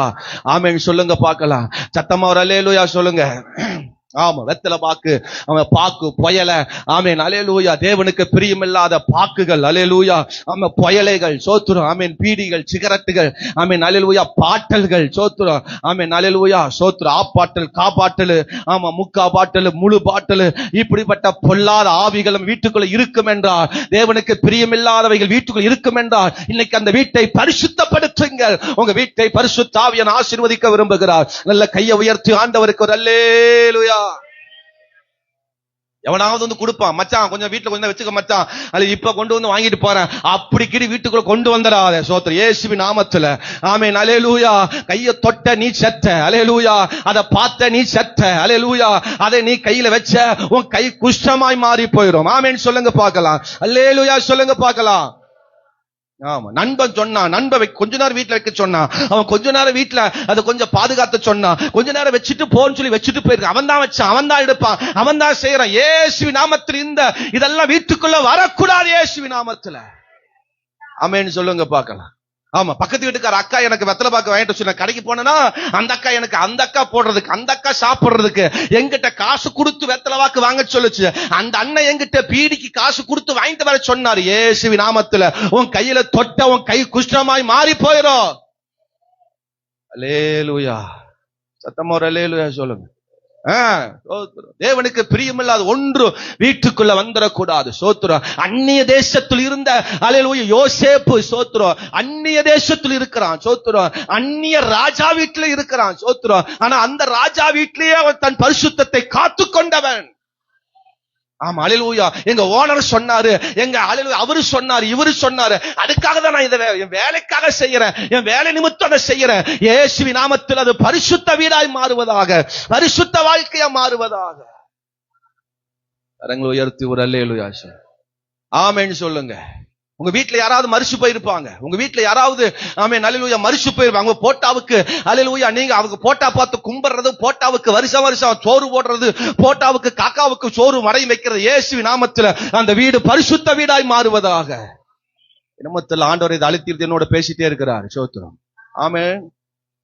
ஆமென் சொல்லுங்க பார்க்கலாம். சத்தமா ஒரு அல்லேலூயா சொல்லுங்க. ஆமா, வெத்தலை பாக்கு, அவன் பாக்கு புயல, ஆமேன் அல்லேலூயா, தேவனுக்கு பிரியமில்லாத பாக்குகள், அல்லேலூயா, ஆமா புயலைகள், சோத்துரும், ஆமேன் பீடிகள், சிகரெட்டுகள், ஆமேன் அல்லேலூயா, பாட்டல்கள், சோத்துரும், ஆமேன் அல்லேலூயா, சோத்துரு, ஆப்பாட்டல், காப்பாட்டல், ஆமா முக்கா பாட்டல், முழு பாட்டல், இப்படிப்பட்ட பொல்லாத ஆவிகளும் வீட்டுக்குள்ள இருக்கும் என்றால், தேவனுக்கு பிரியமில்லாதவைகள் வீட்டுக்குள்ள இருக்கும் என்றால், இன்னைக்கு அந்த வீட்டை பரிசுத்தப்படுத்துங்கள். உங்க வீட்டை பரிசுத்த ஆவியானவர் ஆசீர்வதிக்க விரும்புகிறார். நல்ல கையை உயர்த்தி ஆண்டவருக்கு ஒரு அல்லேலூயா. எவனாவது வந்து கொடுப்பான், மச்சான் கொஞ்சம் வீட்டுல கொஞ்சம் வச்சுக்க மச்சான், அது இப்ப கொண்டு வந்து வாங்கிட்டு போறேன், அப்படி கிடி வீட்டுக்குள்ள கொண்டு வந்துடாத. சோத்திரம் இயேசுவின் நாமத்துல, ஆமென் அல்லேலூயா. கையை தொட்ட நீ செத்த, அல்லேலூயா. அதை பார்த்த நீ செத்த, அல்லேலூயா. அதை நீ கையில வச்ச உன் கை குஷ்டமாய் மாறி போயிடும். ஆமென் சொல்லுங்க பார்க்கலாம். அல்லேலூயா சொல்லுங்க பார்க்கலாம். ஆமா, நண்பன் சொன்னான், நண்பன் கொஞ்ச நேரம் வீட்டுல வைக்க சொன்னான், அவன் கொஞ்ச நேரம் வீட்டுல அதை கொஞ்சம் பாதுகாத்து சொன்னான், கொஞ்ச நேரம் வச்சுட்டு போன்னு சொல்லி வச்சுட்டு போயிருக்கு. அவன் தான் வச்சான், அவன் தான் எடுப்பான், அவன் தான் செய்யறான். இயேசுவின் நாமத்தில் இதெல்லாம் வீட்டுக்குள்ள வரக்கூடாது. இயேசுவின் நாமத்துல ஆமென் சொல்லுங்க பார்க்கலாம். ஆமா, பக்கத்து வீட்டுக்கார அக்கா எனக்கு வெத்தலை பாக்கு வாங்கிட்டு சொன்ன, கடைக்கு போனா அந்த அக்கா எனக்கு அந்த அக்கா போடுறதுக்கு, அந்த அக்கா சாப்பிடுறதுக்கு எங்கிட்ட காசு கொடுத்து வெத்தலை பாக்கு வாங்க சொல்லுச்சு. அந்த அண்ணன் எங்கிட்ட பீடிக்கு காசு கொடுத்து வாங்கிட்டு வர சொன்னாரு. இயேசுவின் நாமத்துல உன் கையில தொட்ட உன் கை குஷ்டமாய் மாறி போயிடும். அல்லேலூயா, சத்தமா ஒரு அல்லேலூயா சொல்லுங்க. தேவனுக்கு பிரியமில்லாத ஒன்று வீட்டுக்குள்ள வந்துடக்கூடாது. சோத்திரம். அந்நிய தேசத்தில் இருந்த அல்லேலூயா யோசேப்பு, சோத்திரம், அந்நிய தேசத்தில் இருக்கிறான். சோத்திரம். அந்நிய ராஜா வீட்டில் இருக்கிறான். சோத்திரம். ஆனா அந்த ராஜா வீட்டிலேயே அவன் தன் பரிசுத்தத்தை காத்து கொண்டவன். ஆமா, அல்லேலூயா. எங்க ஓனர் சொன்னாரு, எங்க அல்லேலூயா அவரு சொன்னாரு, இவரு சொன்னாரு, அதுக்காக தான் நான் இதை என் வேலைக்காக செய்யறேன், என் வேலை நிமித்தம் அதை செய்யறேன். இயேசுவின் நாமத்தில் அது பரிசுத்த வீடாய் மாறுவதாக, பரிசுத்த வாழ்க்கையா மாறுவதாக. கரங்களை உயர்த்தி ஒரு அல்லேலூயா ஆமென் சொல்லுங்க. உங்க வீட்டுல யாராவது மரிச்சு போயிருப்பாங்க, உங்க வீட்டுல யாராவது ஆமென் அல்லேலூயா மரிச்சு போயிருப்பாங்க. போட்டாவுக்கு அல்லேலூயா நீங்க அவங்க போட்டா பார்த்து கும்பிடுறது, போட்டாவுக்கு வருஷம் வருஷம் சோறு போடுறது, போட்டாவுக்கு காக்காவுக்கு சோறு மறையும் வைக்கிறது. இயேசுவின் நாமத்துல அந்த வீடு பரிசுத்த வீடாய் மாறுவதாக. நாமத்தில் ஆண்டவர் இதை அழுத்தி என்னோட பேசிட்டே இருக்கிறார். சோத்திரம். ஆமென்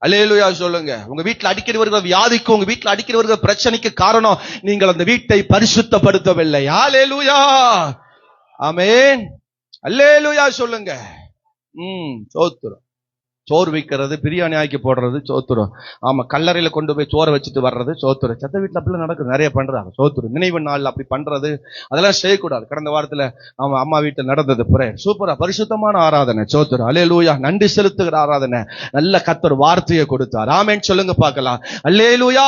அல்லேலூயா சொல்லுங்க. உங்க வீட்டுல அடிக்கடி வருகிற வியாதிக்கு, உங்க வீட்டுல அடிக்கடி வருகிற பிரச்சனைக்கு காரணம் நீங்கள் அந்த வீட்டை பரிசுத்தப்படுத்தவில்லை. அல்லேலூயா, ஆமென் அல்லேலூயா சொல்லுங்க. சோத்திரம். சோறு வைக்கிறது, பிரியாணி ஆக்கி போடுறது, சோத்திரம். ஆமா, கல்லறையில கொண்டு போய் சோறை வச்சுட்டு வர்றது, சோத்திரம். சத்த வீட்டுல அப்படிலாம் நடக்குது, நிறைய பண்றாங்க. சோத்திரம். நினைவு நாள் அப்படி பண்றது, அதெல்லாம் செய்யக்கூடாது. கடந்த வாரத்துல அவன் அம்மா வீட்டுல நடந்தது பிரேயர், சூப்பரா பரிசுத்தமான ஆராதனை. சோத்திரம். அல்லேலூயா, நன்றி செலுத்துகிற ஆராதனை. நல்ல கர்த்தர் வார்த்தையை கொடுத்தார். ஆமென் சொல்லுங்க பார்க்கலாம். அல்லேலூயா.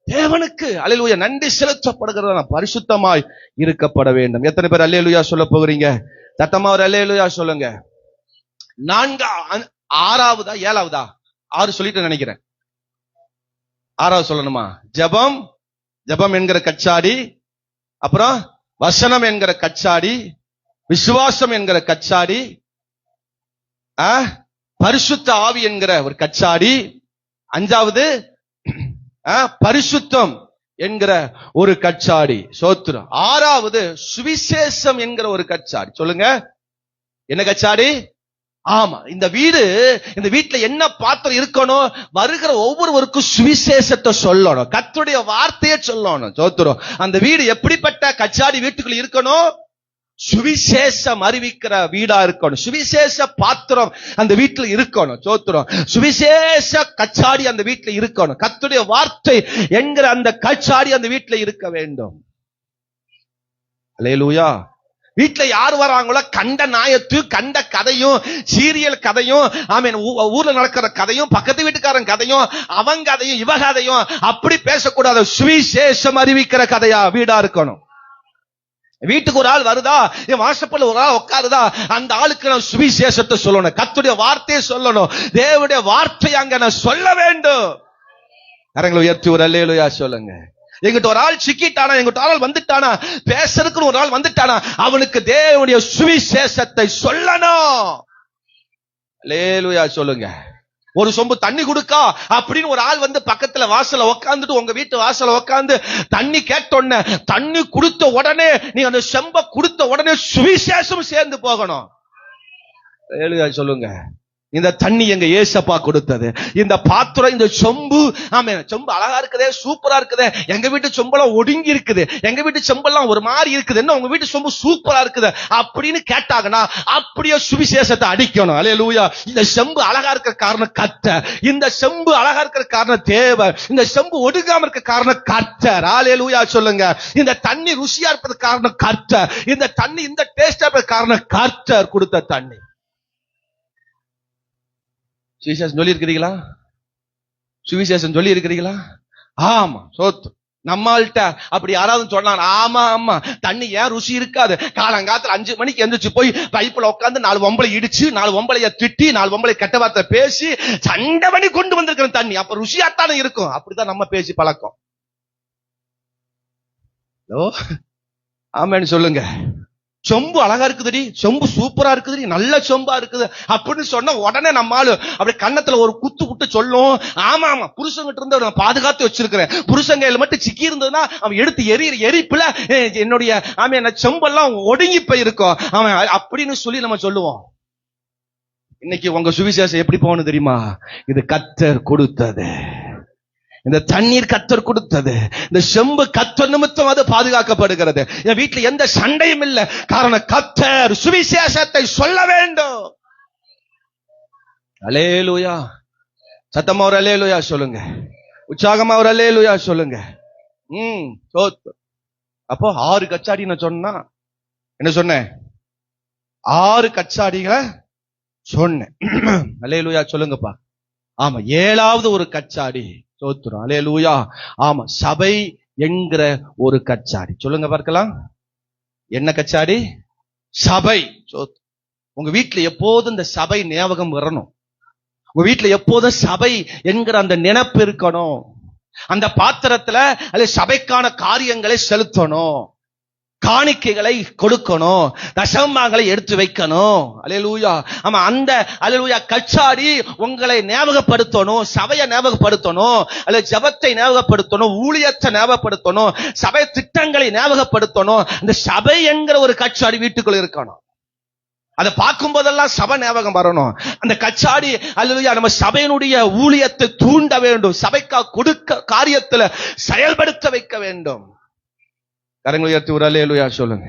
தேவனுக்கு அல்லேலூயா நன்றி செலுத்தப்படுகிறத பரிசுத்தமாய் இருக்கப்பட வேண்டும். எத்தனை பேர் அல்லேலூயா சொல்ல போகிறீங்க? சத்தமா ஒரு அல்லேலூயா சொல்லுங்க. ஆறாவதா ஏழாவதா? 6 சொல்லிட்டு நினைக்கிறேன். 6வது சொல்லணுமா? ஜெபம், ஜெபம் என்கிற கச்சாடி, அப்புறம் வசனம் என்கிற கச்சாடி, விசுவாசம் என்கிற கச்சாடி, பரிசுத்த ஆவி என்கிற ஒரு கச்சாடி, 5வது பரிசுத்தம் என்கிற ஒரு கச்சாடி. சோத்திரம். 6வது சுவிசேஷம் என்கிற ஒரு கச்சாடி. சொல்லுங்க, என்ன கச்சாடி? ஆமா, இந்த வீட்டுல என்ன பாத்திரம் இருக்கணும்? வருகிற ஒவ்வொருவருக்கும் சுவிசேஷத்தை சொல்லணும், கர்த்தருடைய வார்த்தையை சொல்லணும். சோத்திரம். அந்த வீடு எப்படிப்பட்ட கச்சாடி வீட்டுக்குள்ள இருக்கணும்? சுவிசேஷம் அறிவிக்கிற வீடா இருக்கணும். சுவிசேஷ பாத்திரம் அந்த வீட்டுல இருக்கணும். சோத்திரம். சுவிசேஷ கச்சாடி அந்த வீட்டுல இருக்கணும். கர்த்தருடைய வார்த்தை என்கிற அந்த கச்சாடி அந்த வீட்டுல இருக்க வேண்டும். அல்லேலூயா. வீட்டுல யார் வராங்களோ கண்ட நாயத்து, கண்ட கதையும், சீரியல் கதையும், ஆமென் ஊர்ல நடக்கிற கதையும், பக்கத்து வீட்டுக்காரன் கதையும், அவன் கதையும், இவ கதையும் அப்படி பேசக்கூடாது. சுவிசேஷம் அறிவிக்கிற கதையா வீடா இருக்கணும். வீட்டுக்கு ஒரு ஆள் வருதா, என் வாசப்பல ஒரு ஆள் உட்காருதா, அந்த ஆளுக்கு நான் சுவிசேஷத்தை சொல்லணும், கர்த்தருடைய வார்த்தையை சொல்லணும், தேவனுடைய வார்த்தை அங்க நான் சொல்ல வேண்டும். கரங்களை உயர்த்தி ஒரு அல்லேலூயா சொல்லுங்க. எங்கிட்ட ஒரு ஆள் சிக்கிட்டானா, எங்கிட்ட ஆள் வந்துட்டானா, பேசுறதுக்கு ஒரு ஆள் வந்துட்டானா, அவனுக்கு தேவனுடைய சுவிசேஷத்தை சொல்லணும். அல்லேலூயா சொல்லுங்க. ஒரு சொம்பு தண்ணி கொடுக்கா அப்படின்னு ஒரு ஆள் வந்து பக்கத்துல வாசல்ல உட்காந்துட்டு, உங்க வீட்டு வாசல்ல உட்காந்து தண்ணி கேட்டோன்ன, தண்ணி கொடுத்த உடனே நீ அந்த செம்ப கொடுத்த உடனே சுவிசேஷம் சேர்ந்து போகணும். சொல்லுங்க, இந்த தண்ணி எங்க ஏசப்பா கொடுத்தது. இந்த பாத்திரம், இந்த சொம்பு, ஆமே சொம்பு அழகா இருக்குதே, சூப்பரா இருக்குதே. எங்க வீட்டு சொம்பெல்லாம் ஒடுங்கி இருக்குது, எங்க வீட்டு சொம்பெல்லாம் ஒரு மாதிரி இருக்குது, என்ன உங்க வீட்டு சொம்பு சூப்பரா இருக்குது அப்படின்னு கேட்டாங்கன்னா அப்படியே சுவிசேஷத்தை அடிக்கணும். அல்லேலூயா. இந்த செம்பு அழகா இருக்கிற காரணம் கர்த்தர், இந்த செம்பு அழகா இருக்கிற காரணம் தேவன், இந்த செம்பு ஒடுங்காம இருக்க காரணம் கர்த்தர். அல்லேலூயா சொல்லுங்க. இந்த தண்ணி ருசியா இருப்பது காரணம் கர்த்தர், இந்த தண்ணி இந்த டேஸ்டா இருப்பது காரணம் கர்த்தர் கொடுத்த தண்ணி. சுவிசேஷம் சொல்லி இருக்கிறீங்களா? சுவிசேஷம் சொல்லி இருக்கிறீங்களா? ஆமா, சோத்து. நம்மள்கிட்ட அப்படி யாராவது சொன்னாங்க, ஆமா ஆமா தண்ணி ஏன் ருசி இருக்காது? காலங்காலத்துல 5 மணிக்கு எந்திரிச்சு போய் பைப்புல உட்காந்து 4 வம்பளை இடிச்சு, 4 வம்பளைய திட்டி, 4 வம்பளை கெட்ட வார்த்தை பேசி சண்டை பண்ணி கொண்டு வந்திருக்கிற தண்ணி அப்ப ருசியாத்தானே இருக்கும். அப்படிதான் நம்ம பேசி பழக்கம். ஆமான்னு சொல்லுங்க. சொம்பு அழகா இருக்குதுடி, சொம்பு சூப்பரா இருக்குதுடி, நல்ல சொம்பா இருக்குது அப்படின்னு சொன்ன உடனே நம்மால அப்படி கண்ணத்துல ஒரு குத்து விட்டு சொல்லும், ஆமா ஆமா புருஷங்கிட்ட இருந்து நான் பாதுகாத்து வச்சிருக்கிறேன், புருஷங்கையில மட்டும் சிக்கி இருந்ததுன்னா அவன் எடுத்து எரிப்புல என்னுடைய ஆமா செம்பெல்லாம் ஒடுங்கி போயிருக்கும் அவன் அப்படின்னு சொல்லி நம்ம சொல்லுவோம். இன்னைக்கு உங்க சுவிசேஷம் எப்படி போகணும் தெரியுமா? இது கர்த்தர் கொடுத்தது, இந்த தண்ணீர் கர்த்தர் கொடுத்தது, இந்த செம்பு கர்த்தர் நிமித்தம் அது பாதுகாக்கப்படுகிறது. என் வீட்டுல எந்த சண்டையும் இல்லை, காரணம் கர்த்தர் சுவிசேஷத்தை சொல்ல வேண்டும். அல்லேலூயா. சத்தமா ஒரு அல்லேலூயா சொல்லுங்க, உற்சாகமா ஒரு அல்லேலூயா சொல்லுங்க. அப்போ 6 கச்சாடி நான் சொன்னா என்ன சொன்னேன்? 6 கச்சாடிகளை சொன்னேன். அல்லேலூயா சொல்லுங்கப்பா. ஆமா, 7வது ஒரு கச்சாடி. சோத்திரம். அல்லேலூயா. ஆமா, சபை என்கிற ஒரு கச்சாடி. சொல்லுங்க பார்க்கலாம், என்ன கச்சாடி? சபை. உங்க வீட்டுல எப்போதும் இந்த சபை ஞாபகம் வரணும். உங்க வீட்டுல எப்போதும் சபை என்கிற அந்த நினைப்பு இருக்கணும். அந்த பாத்திரத்துல அல்ல சபைக்கான காரியங்களை செலுத்தணும், காணிக்கைகளை கொடுக்கணும், தசமங்களை எடுத்து வைக்கணும். அல்லேலூயா. ஆமா, அந்த அல்லேலூயா கச்சாடி உங்களை ஞாபகப்படுத்தணும், சபையை ஞாபகப்படுத்தணும், அல்ல ஜெபத்தை ஞாபகப்படுத்தணும், ஊழியத்தை ஞாபகப்படுத்தணும், சபை திட்டங்களை ஞாபகப்படுத்தணும். அந்த சபை என்கிற ஒரு கச்சாடி வீட்டுக்குள்ள இருக்கணும். அதை பார்க்கும் போதெல்லாம் சபை ஞாபகம் வரணும். அந்த கச்சாடி அல்லேலூயா நம்ம சபையினுடைய ஊழியத்தை தூண்ட வேண்டும், சபைக்கா கொடுக்க காரியத்துல செயல்படுத்த வைக்க வேண்டும். கரங்களை உயர்த்தி ஒரு அல்லேலூயா சொல்லுங்க,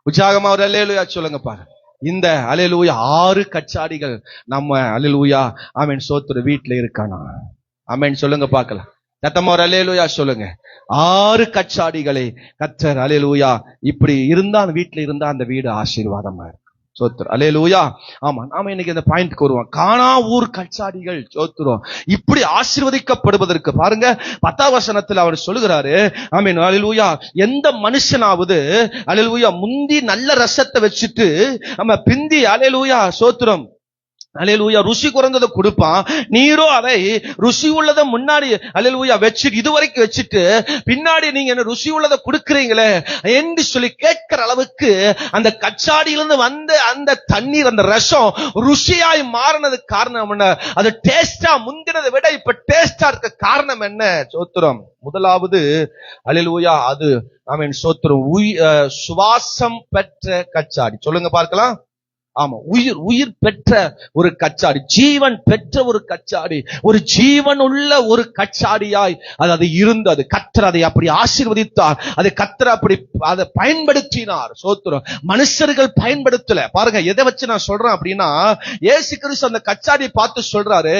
உற்சாகமா ஒரு அல்லேலூயா சொல்லுங்க. பாருங்க, இந்த அல்லேலூயா 6 கச்சாடிகள் நம்ம அல்லேலூயா ஆமென் சோத்திர வீட்டுல இருக்கானா? ஆமென் சொல்லுங்க பார்க்கலாம். சத்தமா ஒரு அல்லேலூயா சொல்லுங்க. 6 கச்சாடிகளை கர்த்தர் அல்லேலூயா இப்படி இருந்தா அந்த வீட்டுல இருந்தா அந்த வீடு ஆசீர்வாதமா இருக்கும். சோத்திரம். அல்லேலூயா. ஆமா, நாம இன்னைக்கு இந்த பாயிண்ட்க்கு வருவோம். கானா ஊர் கச்சாடிகள் சோத்திரம் இப்படி ஆசீர்வதிக்கப்படுவதற்கு பாருங்க 10ஆம் வசனத்துல அவர் சொல்லுகிறாரு, ஆமென் அல்லேலூயா, எந்த மனுஷனாவது அல்லேலூயா முந்தி நல்ல ரசத்தை வச்சுட்டு நம்ம பிந்தி அல்லேலூயா சோத்திரம் அல்லேலூயா ருசி குறைந்ததை கொடுப்பான், நீரோ அதை ருசி உள்ளதை முன்னாடி அல்லேலூயா வச்சுட்டு இதுவரைக்கும் வச்சுட்டு பின்னாடி நீங்க என்ன ருசி உள்ளதை கொடுக்குறீங்களே என்று சொல்லி கேட்கிற அளவுக்கு அந்த கச்சாடியிலிருந்து வந்த அந்த தண்ணீர், அந்த ரசம் ருசியாய் மாறினதுக்கு காரணம் என்ன? அது டேஸ்டா முந்தினதை விட இப்ப டேஸ்டா இருக்க காரணம் என்ன? சோத்திரம். முதலாவது அல்லேலூயா அது ஆமென் சோத்திரம் சுவாசம் பெற்ற கச்சாடி. சொல்லுங்க பார்க்கலாம். ஆமா, உயிர் பெற்ற ஒரு கச்சாடி, ஜீவன் பெற்ற ஒரு கச்சாடி, ஒரு ஜீவன் உள்ள ஒரு கச்சாடியாய் அது இருந்தது. கர்த்தர் அதை அப்படி ஆசீர்வதித்தார், அதை கர்த்தர் அப்படி அதை பயன்படுத்தினார். சோத்திரம். மனுஷர்கள் பயன்படுத்தல. பாருங்க, எதை வச்சு நான் சொல்றேன் அப்படின்னா, இயேசு கிறிஸ்து அந்த கச்சாடி பார்த்து சொல்றாரு,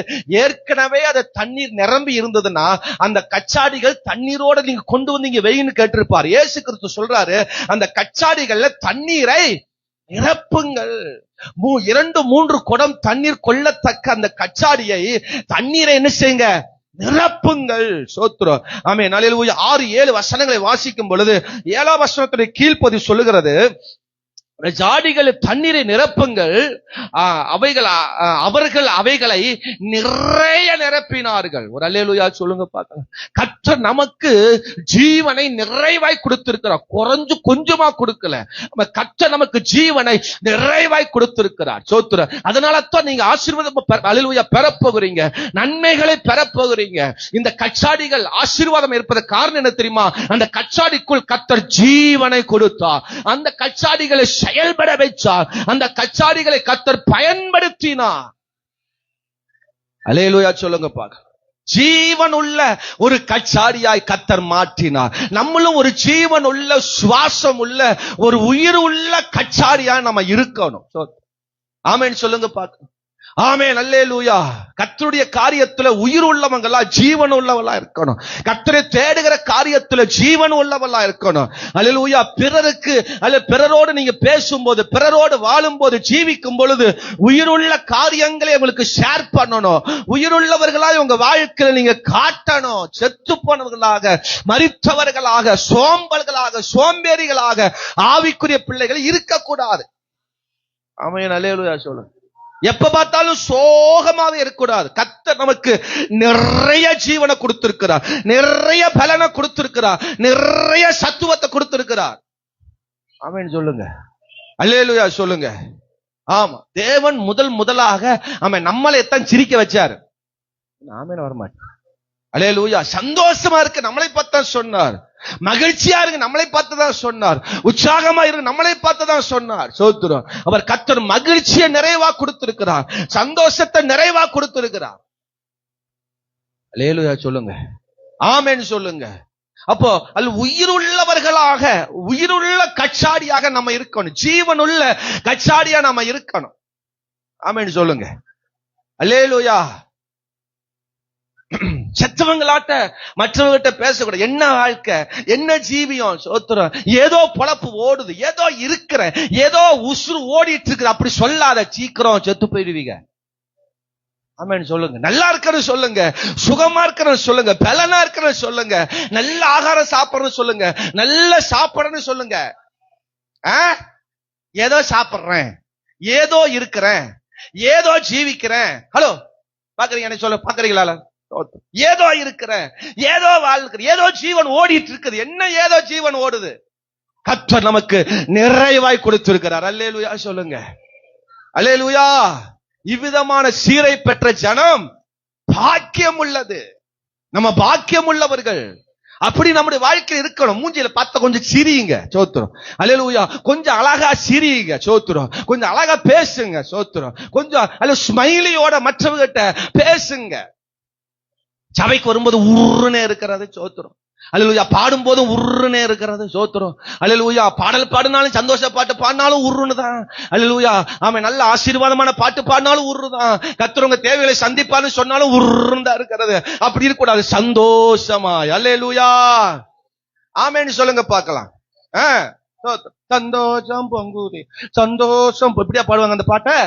ஏற்கனவே அதை தண்ணீர் நிரம்பி இருந்ததுன்னா அந்த கச்சாடிகள் தண்ணீரோட நீங்க கொண்டு வந்து இங்க வெயின்னு கேட்டிருப்பார். இயேசு கிறிஸ்து சொல்றாரு, அந்த கச்சாடிகள்ல தண்ணீரை நிரப்புங்கள். 2-3 குடம் தண்ணீர் கொள்ளத்தக்க அந்த கச்சாடியை தண்ணீரை என்ன செய்யுங்க? நிரப்புங்கள். சோத்திரம். ஆமென் அல்லேலூயா. 6-7 வசனங்களை வாசிக்கும் பொழுது 7ஆம் வசனத்துடைய கீழ்ப்பதி சொல்லுகிறது, ஜாடிகளை தண்ணீரை நிரப்புங்கள். அவர்கள் அவைகளை நிறைய நிரப்பினார்கள். ஒரு அல்லேலூயா சொல்லுங்க பார்க்கலாம். கர்த்தர் நமக்கு ஜீவனை நிறைவாய் கொடுத்திருக்கிறார். குறைஞ்சு கொஞ்சமா கொடுக்கல. கர்த்தர் நமக்கு ஜீவனை நிறைவாய் கொடுத்திருக்கிறார். சோத்திரம். அதனால தான் நீங்க ஆசீர்வாதம் அல்லேலூயா பெறப்போகிறீங்க, நன்மைகளை பெறப்போகிறீங்க. இந்த கச்சாடிகள் ஆசீர்வாதம் இருப்பது காரணம் என்ன தெரியுமா? அந்த கச்சாடிக்குள் கர்த்தர் ஜீவனை கொடுத்தார். அந்த கச்சாடிகளை செயல்பட வைச்சார். அந்த கச்சாடிகளை கர்த்தர் பயன்படுத்தினார். அல்லேலூயா சொல்லுங்க பாக்க. ஜீவன் உள்ள ஒரு கச்சாடியாய் கர்த்தர் மாற்றினார். நம்மளும் ஒரு ஜீவன் உள்ள, சுவாசம் உள்ள, ஒரு உயிர் உள்ள கச்சாடியாய் நம்ம இருக்கணும். ஆமென் சொல்லுங்க பாக்க. ஆமென் அல்லேலூயா. கர்த்தருடைய காரியத்துல உயிர் உள்ளவங்களா, ஜீவன் உள்ளவங்களா இருக்கணும். கர்த்தரை தேடுகிற காரியத்துல ஜீவன் உள்ளவங்களா இருக்கணும். அல்லேலூயா. பிறருக்கு பிறரோடு நீங்க பேசும்போது, பிறரோடு வாழும் போது, ஜீவிக்கும் பொழுது உயிருள்ள காரியங்களை உங்களுக்கு ஷேர் பண்ணணும். உயிருள்ளவர்களாக உங்க வாழ்க்கையில நீங்க காட்டணும். செத்து போனவர்களாக, மரித்தவர்களாக, சோம்பல்களாக, சோம்பேறிகளாக ஆவிக்குரிய பிள்ளைகள் இருக்கக்கூடாது. ஆமென் அல்லேலூயா சொல்லுங்க. எப்ப பார்த்தாலும் சோகமாக இருக்கக்கூடாது. கர்த்தர் நமக்கு நிறைய ஜீவனை கொடுத்திருக்கிறார், நிறைய பலனை கொடுத்திருக்கிறார், நிறைய சத்துவத்தை கொடுத்திருக்கிறார். ஆமென் சொல்லுங்க. அல்லேலூயா சொல்லுங்க. ஆமா, தேவன் முதலாக நம்மளை எத்தான் சிரிக்க வச்சாரு. ஆமென் வரமாட்டேன். அல்லேலூயா. சந்தோஷமா இருக்கு நம்மளை பார்த்தா சொன்னார். மகிழ்ச்சியா இருக்கு நம்மளை பார்த்துதான் சொன்னார். உற்சாகமா இருக்கு நம்மளை பார்த்துதான் சொன்னார். சோத்திரம். அவர் கர்த்தர் மகிழ்ச்சியை நிறைவா கொடுத்திருக்கிறார், சந்தோஷத்தை நிறைவா கொடுத்திருக்கிறார். அல்லேலூயா சொல்லுங்க. ஆமென் சொல்லுங்க. அப்போ உயிருள்ளவர்களாக, உயிருள்ள கச்சாடியாக நம்ம இருக்கணும். ஜீவனுள்ள கச்சாடியா நம்ம இருக்கணும். ஆமென் சொல்லுங்க. அல்லேலூயா. செத்தவங்களாட்ட மற்றவங்கிட்ட பேசக்கூடாது. என்ன வாழ்க்கை, என்ன ஜீவியம், சோத்திரம். ஏதோ பொழப்பு ஓடுது, ஏதோ இருக்கிற, ஏதோ உசுறு ஓடிட்டு இருக்கு, அப்படி சொல்லாத. சீக்கிரம் செத்து போயிடுவீங்க. ஆமென் சொல்லுங்க. நல்லா இருக்கிறது சொல்லுங்க, சுகமா இருக்கிறது சொல்லுங்க, பலனா இருக்கிறது சொல்லுங்க, நல்ல ஆகாரம் சாப்பிடறது சொல்லுங்க, நல்ல சாப்பிடன்னு சொல்லுங்க. ஏதோ சாப்பிடுறேன், ஏதோ இருக்கிறேன், ஏதோ ஜீவிக்கிறேன். ஹலோ பாக்குறீங்க, என்ன சொல்ல பாக்குறீங்களா? ஏதோ இருக்கிற, ஏதோ வாழ்க்கிற, ஏதோ ஜீவன் ஓடிட்டு இருக்குது. என்ன ஏதோ ஜீவன் ஓடுது? கர்த்தர் நமக்கு நிறைவாய் கொடுத்திருக்கிறார். அல்லேலூயா சொல்லுங்க. அல்லேலூயா. இவ்விதமான சீரை பெற்ற ஜனம் பாக்கியம் உள்ளது. நம்ம பாக்கியம் உள்ளவர்கள். அப்படி நம்முடைய வாழ்க்கையில் இருக்கணும். மூஞ்சில பார்த்த கொஞ்சம் சிரியுங்க. சோத்திரம். அல்லேலூயா. கொஞ்சம் அழகா சிரியுங்க. சோத்திரம். கொஞ்சம் அழகா பேசுங்க. சோத்திரம். கொஞ்சம் ஸ்மைலியோட மற்றவங்கிட்ட பேசுங்க. சபைக்கு வரும்போது உருனே இருக்கிறது. சோத்திரம். அல்லேலூயா. பாடும் போதும் உருனே இருக்கிறது. சோத்திரம். அல்லேலூயா. பாடல் பாடினாலும், சந்தோஷ பாட்டு பாடினாலும் உருனுதான். அல்லேலூயா. ஆமென். நல்ல ஆசீர்வாதமான பாட்டு பாடினாலும் உருதான். கர்த்தர் உங்க தேவைகளை சந்திப்பான்னு சொன்னாலும் உருந்தா இருக்கிறது. அப்படி இருக்க கூடாது. சந்தோஷமா. அல்லேலூயா. ஆமென் சொல்லுங்க பார்க்கலாம். சந்தோஷம் பொங்குதே, சந்தோஷம். இப்படியா பாடுவாங்க அந்த பாட்டை?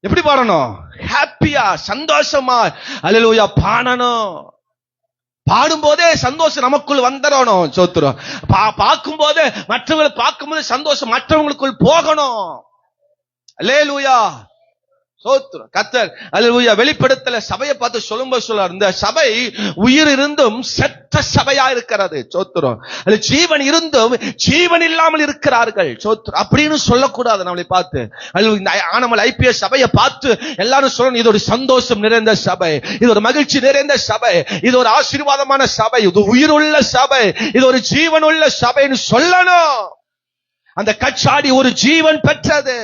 எப்படி பாடணும்? ஹாப்பியா, சந்தோஷமா. அல்லேலூயா பாடணும். பாடும் போதே சந்தோஷம் நமக்குள் வந்துடணும். சோத்திரம். பார்க்கும் போதே, மற்றவங்களை பார்க்கும் போது சந்தோஷம் மற்றவங்களுக்குள் போகணும். அல்லேலூயா. சோத்திரம். கர்த்தர் அல்லேலூயா வெளிப்படுத்தல சபையை பார்த்து சொல்லும்போது சொல்றார், இந்த சபை உயிர் இருந்தும் செத்த சபையா இருக்கிறது. சோத்திரம். அது ஜீவன் இருந்தும் ஜீவன் இல்லாமல் இருக்கிறார்கள். சோத்திரம். அப்படின்னு சொல்லக்கூடாது நம்மளை பார்த்து. நம்ம ஐபிஎஸ் சபையை பார்த்து எல்லாரும் சொல்லணும், இது ஒரு சந்தோஷம் நிறைந்த சபை, இது ஒரு மகிழ்ச்சி நிறைந்த சபை, இது ஒரு ஆசீர்வாதமான சபை, இது உயிருள்ள சபை, இது ஒரு ஜீவன் உள்ள சபைன்னு சொல்லணும். அந்த கச்சாடி ஒரு ஜீவன் பெற்றது.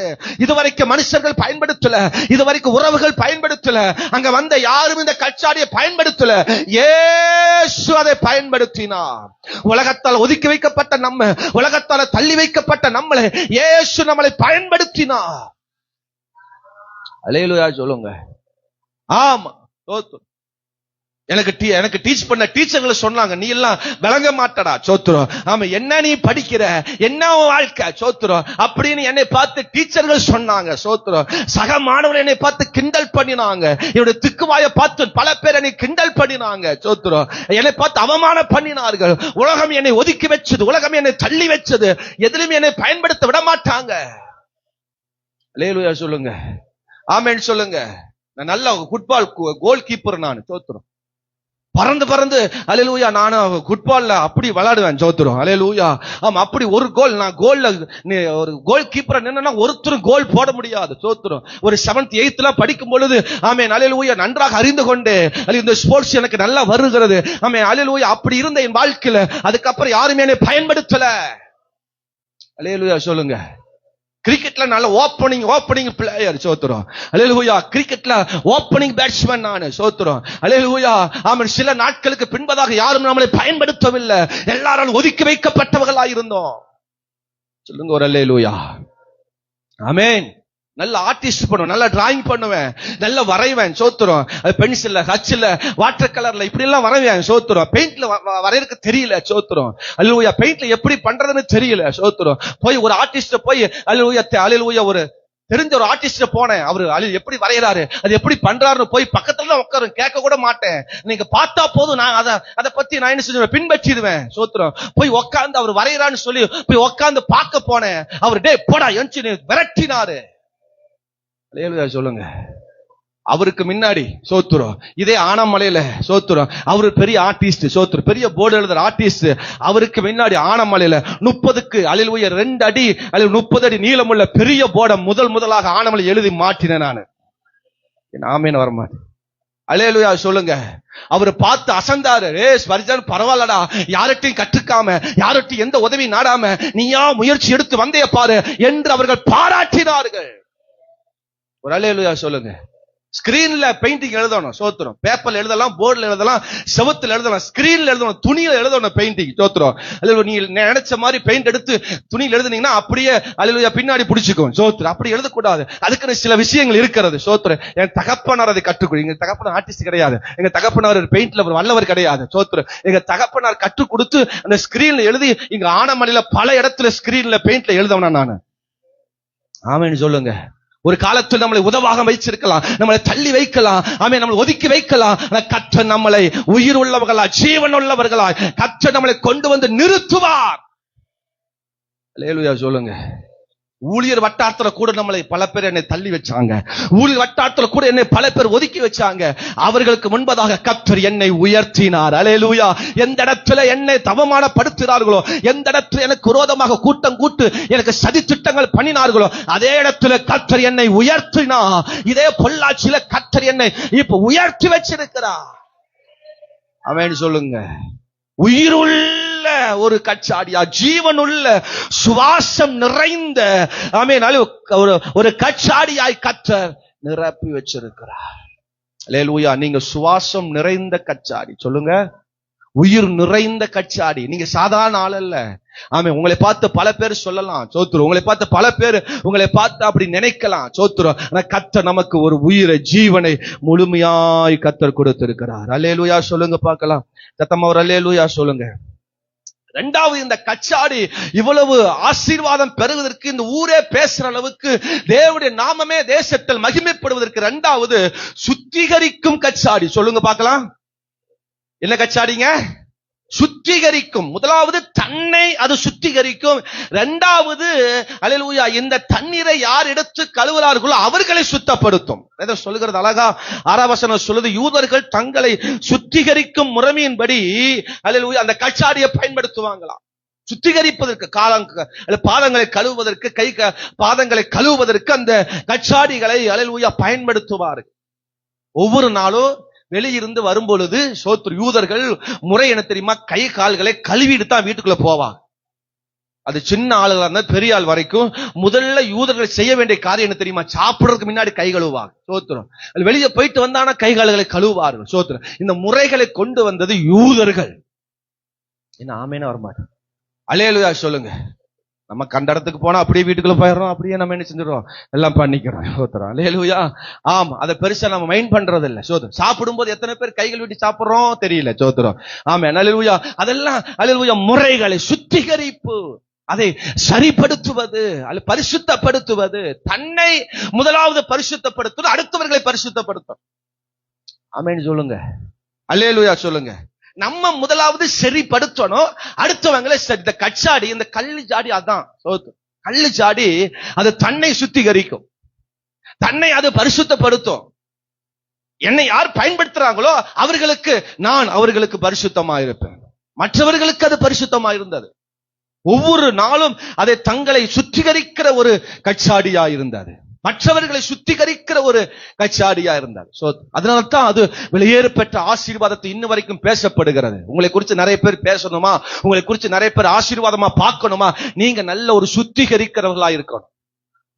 இதுவரைக்கும் மனுஷர்கள் பயன்படுத்தல, இதுவரைக்கும் உறவுகள் பயன்படுத்தல, அங்க வந்த யாரும் இந்த கச்சாடியை பயன்படுத்தல. இயேசு அதை பயன்படுத்தினார். உலகத்தால் ஒதுக்கி வைக்கப்பட்ட நம்ம, உலகத்தால் தள்ளி வைக்கப்பட்ட நம்மளை இயேசு நம்மளை பயன்படுத்தினார். அல்லேலூயா சொல்லுங்க. ஆமா. எனக்கு டீச் பண்ண டீச்சர்கள் சொன்னாங்க, நீ எல்லாம் விளங்க மாட்டடா, சோத்திரம். ஆமா, என்ன நீ படிக்கிற, என்ன வாழ்க்கை, சோத்திரம் அப்படின்னு என்னை பார்த்து டீச்சர்கள் சொன்னாங்க, சோத்திரம். சக மாணவர்கள் என்னை பார்த்து கிண்டல் பண்ணினாங்க. என்னுடைய திக்குவாயை பார்த்து பல பேர் என்னை கிண்டல் பண்ணினாங்க, சோத்திரம். என்னை பார்த்து அவமானம் பண்ணினார்கள். உலகம் என்னை ஒதுக்கி வச்சது, உலகம் என்னை தள்ளி வச்சது, எதிலும் என்னை பயன்படுத்த விட மாட்டாங்க. அல்லேலூயா சொல்லுங்க, ஆமென் சொல்லுங்க. நான் நல்ல ஃபுட்பால் கோல் கீப்பர், நான் சோத்திரம். பறந்து அல்லேலூயா, நானும் ஃபுட்பால்ல அப்படி விளையாடுவேன், சோத்திரம். அல்லேலூயா. ஆமா, அப்படி ஒரு கோல், நான் கோல்ல ஒரு கோல் கீப்பரா நின்னா ஒருத்தரும் கோல் போட முடியாது, சோத்திரம். ஒரு 7th 8th படிக்கும் பொழுது ஆமென் அல்லேலூயா நன்றாக அறிந்து கொண்டு இந்த ஸ்போர்ட்ஸ் எனக்கு நல்லா வருகிறது. ஆமென் அல்லேலூயா. அப்படி இருந்த என் வாழ்க்கையில அதுக்கப்புறம் யாருமே என்னை பயன்படுத்தல. அல்லேலூயா சொல்லுங்க. கிரிக்கெட்ல நல்ல ஓப்பனிங் பிளேயர், சோத்திரம். அல்லேலூயா. கிரிக்கெட்ல ஓப்பனிங் பேட்ஸ்மேன் நான், சோத்திரம். அல்லேலூயா. ஆமென். சில நாட்களுக்கு பின்பதாக யாரும் நம்மளை பயன்படுத்தவில்லை, எல்லாரும் ஒதுக்கி வைக்கப்பட்டவர்களாக இருந்தோம். சொல்லுங்க ஒரு அல்லேலூயா. ஆமென். நல்ல ஆர்டிஸ்ட் பண்ணுவேன், நல்ல டிராயிங் பண்ணுவேன், நல்ல வரைவேன், சோத்திரம். பென்சில்ல, ஹச்சில், வாட்டர் கலர்ல இப்படி எல்லாம் வரைவேன், சோத்திரம். பெயிண்ட்ல வரையறதுக்கு தெரியல, சோத்திரம். அல்லேலூயா. பெயிண்ட்ல எப்படி பண்றதுன்னு தெரியல, சோத்திரம். போய் ஒரு ஆர்டிஸ்ட் போய் அல்லேலூயா ஒரு தெரிஞ்ச ஒரு ஆர்டிஸ்ட் போனேன். அவரு எப்படி வரையறாரு, அது எப்படி பண்றாருன்னு போய் பக்கத்துல தான் உட்காரும், கேட்க கூட மாட்டேன். நீங்க பார்த்தா போதும், நான் அதை பத்தி நான் என்ன செஞ்சுவேன், பின்பற்றிடுவேன், சோத்திரம். போய் உட்காந்து அவர் வரையறான்னு சொல்லி போய் உட்காந்து பார்க்க போனேன். அவர் டே போடா எஞ்சி விரட்டினாரு. சொல்லுங்க. அவருக்கு முன்னாடி, சோத்திரம், இதே ஆனமலையில, சோத்திரம், அவரு பெரிய ஆர்டிஸ்ட், சோத்திரம், பெரிய போர்டு எழுதுற ஆர்டிஸ்ட். அவருக்கு முன்னாடி ஆனமலையில 30க்கு அல்லேலூயா 2 அடி 30 அடி நீளமுள்ள பெரிய போர்டை முதலாக ஆனமலை எழுதி மாட்டினேன் நானு. ஆமேன் வரமாட்டேன். அல்லேலூயா சொல்லுங்க. அவரு பார்த்து அசந்தாரு. ஸ்பர்ஜன் பரவாயில்லடா, யார்கிட்டையும் கற்றுக்காம, யார்கிட்டையும் எந்த உதவி நாடாம நீயா முயற்சி எடுத்து வந்தே பாரு என்று அவர்கள் பாராட்டினார்கள். ஒரு அல்லேலூயா சொல்லுங்க. ஸ்கிரீன்ல பெயிண்டிங் எழுதணும், சோத்திரம். பேப்பர்ல எழுதலாம், போர்டுல எழுதலாம், செவத்துல எழுதலாம், ஸ்கிரீன்ல எழுதணும், துணியில எழுதணும் பெயிண்டிங், சோத்திரம். அல்லேலூயா. நீங்க நினைச்ச மாதிரி பெயிண்ட் எடுத்து துணியில எழுதுனீங்கன்னா அப்படியே அல்லேலூயா பின்னாடி பிடிச்சுக்கும், சோத்திரம். அப்படி எழுதக்கூடாது, அதுக்குன்னு சில விஷயங்கள் இருக்கிறது, சோத்திரம். என் தகப்பனார் அதை கற்றுக் எங்க தகப்பனார் ஆர்டிஸ்ட் கிடையாது, எங்க தகப்பனார் பெயிண்ட்ல ஒரு வல்லவர் கிடையாது, சோத்திரம். எங்க தகப்பனார் கற்றுக் கொடுத்து அந்த ஸ்கிரீன்ல எழுதி இங்க ஆனமலையில பல இடத்துல ஸ்கிரீன்ல பெயிண்ட்ல எழுதவனா நானு. ஆமென் சொல்லுங்க. ஒரு காலத்தில் நம்மளை உதவாக வைச்சிருக்கலாம், நம்மளை தள்ளி வைக்கலாம், ஆமென், நம்மளை ஒதுக்கி வைக்கலாம். கர்த்தர் நம்மளை உயிர் உள்ளவர்களா, ஜீவன் உள்ளவர்களா கர்த்தர் நம்மளை கொண்டு வந்து நிறுத்துவார். அல்லேலூயா சொல்லுங்க. ஊழியர் வட்டாரத்துல கூட நம்மளை பல பேர் என்னை தள்ளி வச்சாங்க, ஊழியர் வட்டாரத்துல கூட என்னை பல பேர் ஒதுக்கி வச்சாங்க. அவர்களுக்கு முன்பதாக கர்த்தர் என்னை உயர்த்தினார். அல்லேலூயா. எந்த இடத்துல என்னை அவமானப்படுத்தினார்களோ, எந்த இடத்துல எனக்கு விரோதமாக கூட்டம் கூட்டு எனக்கு சதி திட்டங்கள் பண்ணினார்களோ, அதே இடத்துல கர்த்தர் என்னை உயர்த்தினார். இதே பொள்ளாச்சியில கர்த்தர் என்னை இப்ப உயர்த்தி வச்சிருக்கிறார். ஆமென் சொல்லுங்க. உயிருள்ள ஒரு கச்சாடியா, ஜீவனுள்ள சுவாசம் நிறைந்த, ஆமென், ஒரு கச்சாடியாய் கர்த்தர் நிரப்பி வச்சிருக்கிறார். அல்லேலூயா. நீங்க சுவாசம் நிறைந்த கச்சாடி, சொல்லுங்க. உயிர் நிறைந்த கச்சாடி. நீங்க சாதாரண ஆள் அல்ல. ஆமென். உங்களை பார்த்து பல பேர் சொல்லலாம், சோத்திரம். உங்களை பார்த்து பல பேர் உங்களை பார்த்து அப்படி நினைக்கலாம், சோத்திரம். ஆனா கர்த்தர் நமக்கு ஒரு உயிரை, ஜீவனை முழுமையாய் கர்த்தர் கொடுத்திருக்கிறார். அல்லேலூயா சொல்லுங்க பார்க்கலாம். சத்தமா ஒரு அல்லேலூயா சொல்லுங்க. இரண்டாவது, இந்த கச்சாடி இவ்வளவு ஆசீர்வாதம் பெறுவதற்கு, இந்த ஊரே பேசுற அளவுக்கு தேவனுடைய நாமமே தேசத்தில் மகிமைப்படுவதற்கு இரண்டாவது சுத்திகரிக்கும் கச்சாடி. சொல்லுங்க பார்க்கலாம். என்ன கச்சாடிங்க? சுத்திகரிக்கும். முதலாவது தன்னை அது சுத்திகரிக்கும். இரண்டாவது அல்லேலூயா இந்த தண்ணீரை யார் எடுத்து கழுவுறார்களோ அவர்களை சுத்தப்படுத்தும். சொல்லுகிறது அழகா 6ஆம் வசனம் சொல்லுது, யூதர்கள் தங்களை சுத்திகரிக்கும் முறைமையின்படி அல்லேலூயா அந்த கச்சாடியை பயன்படுத்துவாங்களாம். சுத்திகரிப்பதற்கு, பாதங்களை கழுவுவதற்கு, பாதங்களை கழுவுவதற்கு அந்த கச்சாடிகளை அல்லேலூயா பயன்படுத்துவார்கள். ஒவ்வொரு நாளும் வெளியிருந்து வரும் பொழுது சோத்திர யூதர்கள் முறை என்ன தெரியுமா, கை கால்களை கழுவிட்டு தான் வீட்டுக்குள்ள போவாங்க. அது சின்ன ஆளுகளா இருந்தா பெரிய ஆள் வரைக்கும் முதல்ல யூதர்கள் செய்ய வேண்டிய காரியம் என்ன தெரியுமா, சாப்பிடுறதுக்கு முன்னாடி கை கழுவுவாங்க. சோத்திரம். வெளியே போயிட்டு வந்தானா கை கால்களை கழுவுவார்கள். சோத்திரம். இந்த முறைகளை கொண்டு வந்தது யூதர்கள். என்ன ஆமேனா வரமாட்டேன். அல்லேலூயா சொல்லுங்க. நம்ம கண்ட இடத்துக்கு போனா அப்படியே வீட்டுக்குள்ள போயிடுறோம், அப்படியே நம்ம என்ன செஞ்சிடறோம், எல்லாம் பண்ணிக்கிறோம். சோத்திரம். அல்லேலூயா. ஆமா, அதை பெருசா நம்ம மைண்ட் பண்றது இல்ல. சோத்திரம். சாப்பிடும்போது எத்தனை பேர் கைகள் விட்டு சாப்பிடுறோம் தெரியல. சோத்திரம். ஆமா, அல்லேலூயா. அதெல்லாம் அல்லேலூயா முறைகளை, சுத்திகரிப்பு, அதை சரிப்படுத்துவது, அல்ல பரிசுத்தப்படுத்துவது, தன்னை முதலாவது பரிசுத்தப்படுத்துவது, அடுத்தவர்களை பரிசுத்தப்படுத்தும். ஆமென் சொல்லுங்க. அல்லேலூயா சொல்லுங்க. நம்ம முதலாவது சரிப்படுத்தணும், அடுத்தவங்களை சரி. இந்த கச்சாடி, இந்த கல்லு ஜாடி, அதான் கல்லு ஜாடி, அது தன்னை சுத்திகரிக்கும், தன்னை அது பரிசுத்தப்படுத்தும். என்னை யார் பயன்படுத்துறாங்களோ அவர்களுக்கு பரிசுத்தமா இருப்பேன். மற்றவர்களுக்கு அது பரிசுத்தமா இருந்தது. ஒவ்வொரு நாளும் அதை தங்களை சுத்திகரிக்கிற ஒரு கச்சாடியா இருந்தது, மற்றவர்களை சுத்திகரிக்கிற ஒரு கச்சாடியா இருந்தார். அதனால தான் அது வெளியேறப்பட்ட ஆசீர்வாதத்தை இன்னும் வரைக்கும் பேசப்படுகிறது. உங்களை குறித்து நிறைய பேர் பேசணுமா, உங்களை குறித்து நிறைய பேர் ஆசீர்வாதமா பார்க்கணுமா, நீங்க நல்ல ஒரு சுத்திகரிக்கிறவர்களா இருக்கணும்.